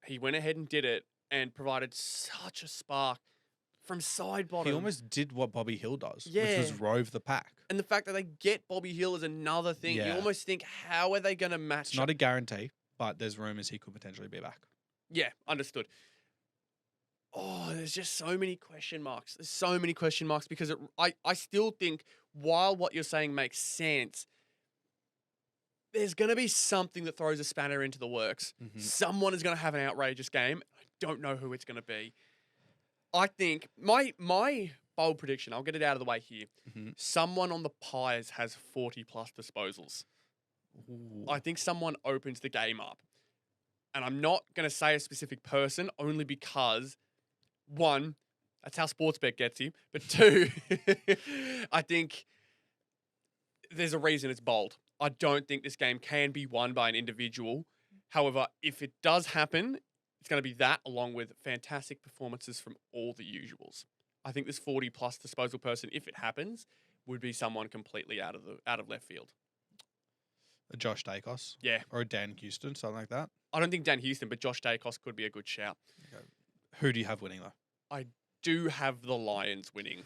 Speaker 1: he went ahead and did it and provided such a spark from side bottom.
Speaker 2: He almost did what Bobby Hill does,
Speaker 1: Yeah.
Speaker 2: which was rove the pack.
Speaker 1: And the fact that they get Bobby Hill is another thing. You almost think, how are they going to match?
Speaker 2: It's not a guarantee, but there's rumours he could potentially be back.
Speaker 1: Yeah, understood. Oh, there's just so many question marks. There's so many question marks because I still think while what you're saying makes sense, there's going to be something that throws a spanner into the works.
Speaker 2: Mm-hmm.
Speaker 1: Someone is going to have an outrageous game. I don't know who it's going to be. I think my bold prediction, I'll get it out of the way here.
Speaker 2: Mm-hmm.
Speaker 1: Someone on the Pies has 40 plus disposals.
Speaker 2: Ooh.
Speaker 1: I think someone opens the game up. And I'm not going to say a specific person only because, one, that's how Sportsbet gets you. But two, I think there's a reason it's bold. I don't think this game can be won by an individual. However, if it does happen, it's going to be that along with fantastic performances from all the usuals. I think this 40 plus disposal person, if it happens, would be someone completely out of left field.
Speaker 2: A Josh Dacos?
Speaker 1: Yeah.
Speaker 2: Or a Dan Houston, something like that?
Speaker 1: I don't think Dan Houston, but Josh Dacos could be a good shout.
Speaker 2: Okay. Who do you have winning, though?
Speaker 1: I do have the Lions winning.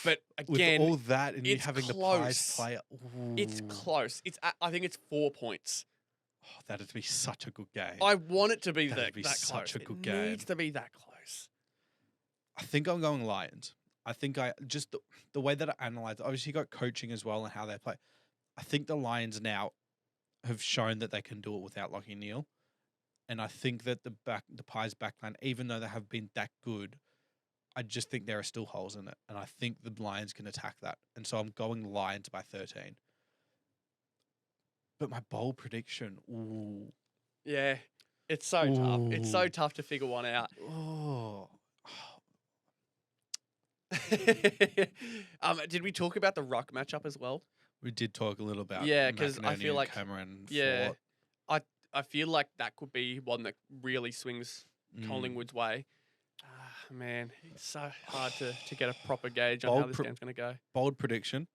Speaker 1: But again,
Speaker 2: with all that and you having
Speaker 1: close.
Speaker 2: the Pies player. Ooh.
Speaker 1: It's close. I think it's 4 points.
Speaker 2: Oh, that'd be such a good game.
Speaker 1: I want it to be
Speaker 2: That'd
Speaker 1: that
Speaker 2: be
Speaker 1: close.
Speaker 2: such a good
Speaker 1: It
Speaker 2: game.
Speaker 1: needs to be that close.
Speaker 2: I think I'm going Lions. I think just the way that I analyze it, obviously you got coaching as well and how they play. I think the Lions now have shown that they can do it without Lockie Neal. And I think that the Pies backline, even though they have been that good, I just think there are still holes in it. And I think the Lions can attack that. And so I'm going Lions by 13. But my bold prediction, ooh.
Speaker 1: Yeah. It's so tough. It's so tough to figure one out.
Speaker 2: Oh.
Speaker 1: Did we talk about the ruck matchup as well?
Speaker 2: We did talk a little about
Speaker 1: because I feel like
Speaker 2: Cameron.
Speaker 1: Yeah, I feel like that could be one that really swings Collingwood's way. Man, it's so hard to get a proper gauge on how this game's going to go.
Speaker 2: Bold prediction.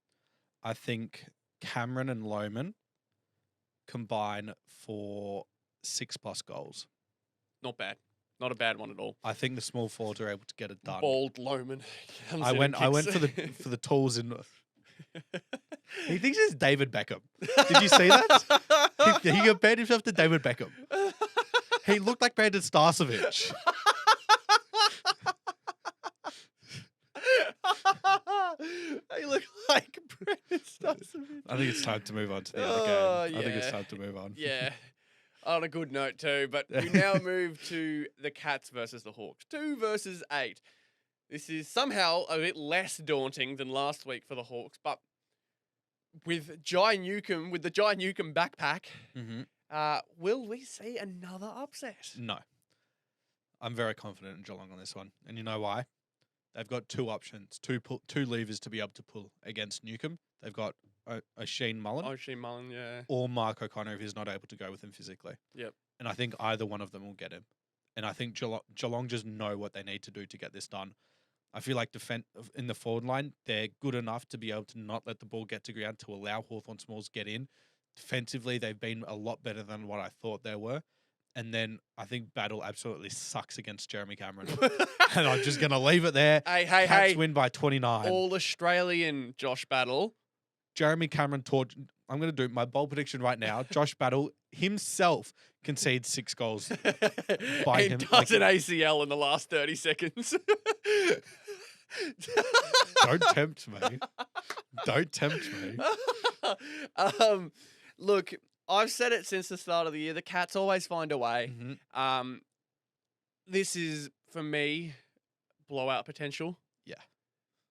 Speaker 2: I think Cameron and Lohman combine for 6+ goals.
Speaker 1: Not bad. Not a bad one at all.
Speaker 2: I think the small forwards are able to get it done.
Speaker 1: Bold Lohman.
Speaker 2: I went for the tools in. He thinks it's David Beckham. Did you see that? he compared himself to David Beckham. He looked like Brandon Starcevic.
Speaker 1: He looked like Brandon Starcevic.
Speaker 2: I think it's time to move on to the other game. I think it's time to move on.
Speaker 1: Yeah. On a good note too, but we now move to the Cats versus the Hawks. 2 versus 8. This is somehow a bit less daunting than last week for the Hawks, but with Jai Newcomb, with the Jai Newcomb backpack, will we see another upset?
Speaker 2: No. I'm very confident in Geelong on this one. And you know why? They've got 2 options, two levers to be able to pull against Newcomb. They've got O'Sheen Mullen.
Speaker 1: O'Sheen Mullen, yeah.
Speaker 2: Or Mark O'Connor if he's not able to go with him physically.
Speaker 1: Yep.
Speaker 2: And I think either one of them will get him. And I think Geelong just know what they need to do to get this done. I feel like in the forward line, they're good enough to be able to not let the ball get to ground to allow Hawthorn Smalls get in. Defensively, they've been a lot better than what I thought they were. And then I think Battle absolutely sucks against Jeremy Cameron. And I'm just going to leave it there. Cats win by 29.
Speaker 1: All-Australian Josh Battle.
Speaker 2: Jeremy Cameron I'm going to do my bold prediction right now. Josh Battle himself concedes 6 goals.
Speaker 1: And does an ACL in the last 30 seconds.
Speaker 2: Don't tempt me. Don't tempt me.
Speaker 1: Look, I've said it since the start of the year. The Cats always find a way.
Speaker 2: Mm-hmm.
Speaker 1: This is, for me, blowout potential.
Speaker 2: Yeah.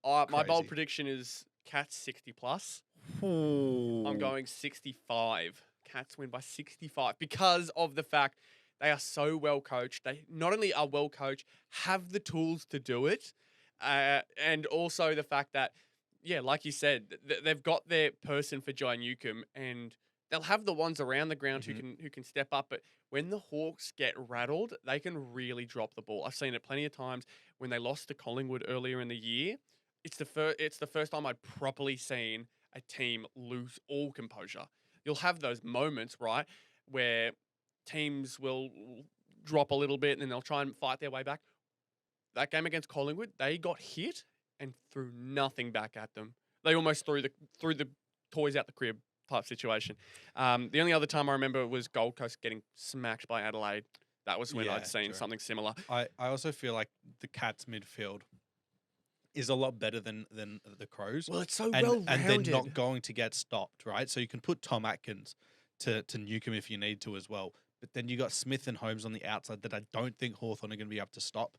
Speaker 1: My bold prediction is Cats 60 plus.
Speaker 2: Ooh.
Speaker 1: I'm going 65 Cats win by 65 because of the fact they are so well coached. They not only are well coached, have the tools to do it, and also the fact that, yeah, like you said, they've got their person for Jai Newcomb, and they'll have the ones around the ground who can step up. But when the Hawks get rattled, they can really drop the ball. I've seen it plenty of times when they lost to Collingwood earlier in the year. It's the first time I'd properly seen a team lose all composure. You'll have those moments, right, where teams will drop a little bit and then they'll try and fight their way back. That game against Collingwood, they got hit and threw nothing back at them. They almost threw the toys out the crib type situation. The only other time I remember was Gold Coast getting smacked by Adelaide. That was when I'd seen something similar.
Speaker 2: I also feel like the Cats midfield is a lot better than the Crows.
Speaker 1: Well, it's so well-rounded.
Speaker 2: And they're not going to get stopped, right? So you can put Tom Atkins to Newcomb if you need to as well. But then you got Smith and Holmes on the outside that I don't think Hawthorn are going to be able to stop.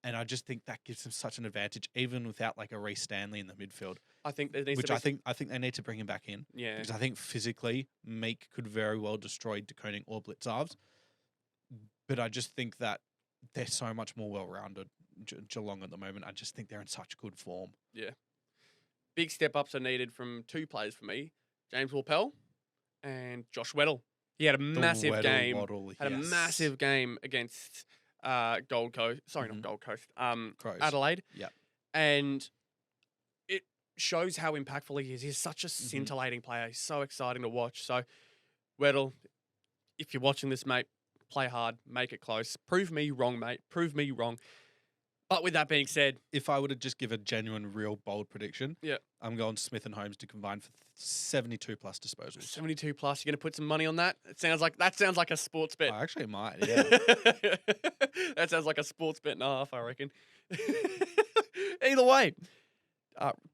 Speaker 2: And I just think that gives them such an advantage, even without like a Rhys Stanley in the midfield.
Speaker 1: I think there needs
Speaker 2: I think they need to bring him back in.
Speaker 1: Yeah.
Speaker 2: Because I think physically, Meek could very well destroy De Koning or Blitzarves. But I just think that they're so much more well-rounded. Geelong at the moment, I just think they're in such good form.
Speaker 1: Yeah. Big step-ups are needed from two players for me, James Worpel and Josh Weddle. He had a massive game. Had a massive game against Gold Coast. Sorry, not Gold Coast.
Speaker 2: Crows.
Speaker 1: Adelaide.
Speaker 2: Yeah.
Speaker 1: And it shows how impactful he is. He's such a scintillating player. He's so exciting to watch. So, Weddle, if you're watching this, mate, play hard, make it close. Prove me wrong, mate. Prove me wrong. But with that being said,
Speaker 2: if I were to just give a genuine, real bold prediction, I'm going Smith and Holmes to combine for 72 plus disposals.
Speaker 1: 72 plus. You're going to put some money on that? That sounds like a sports bet.
Speaker 2: I actually might. Yeah.
Speaker 1: That sounds like a sports bet and a half, I reckon. Either way,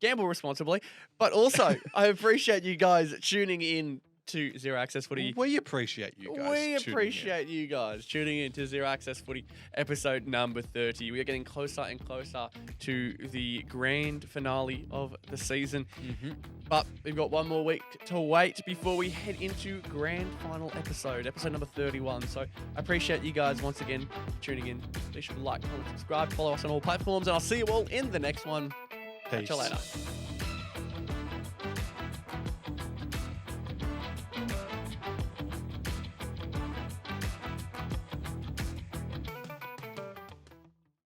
Speaker 1: gamble responsibly. But also, I appreciate you guys tuning in to Zero Access Footy.
Speaker 2: We appreciate you guys.
Speaker 1: We appreciate you guys tuning in to Zero Access Footy episode number 30. We are getting closer and closer to the grand finale of the season. But we've got one more week to wait before we head into grand final episode number 31. So I appreciate you guys once again tuning in. Be sure to like, comment, subscribe, follow us on all platforms, and I'll see you all in the next one.
Speaker 2: Peace.
Speaker 1: Catch you later.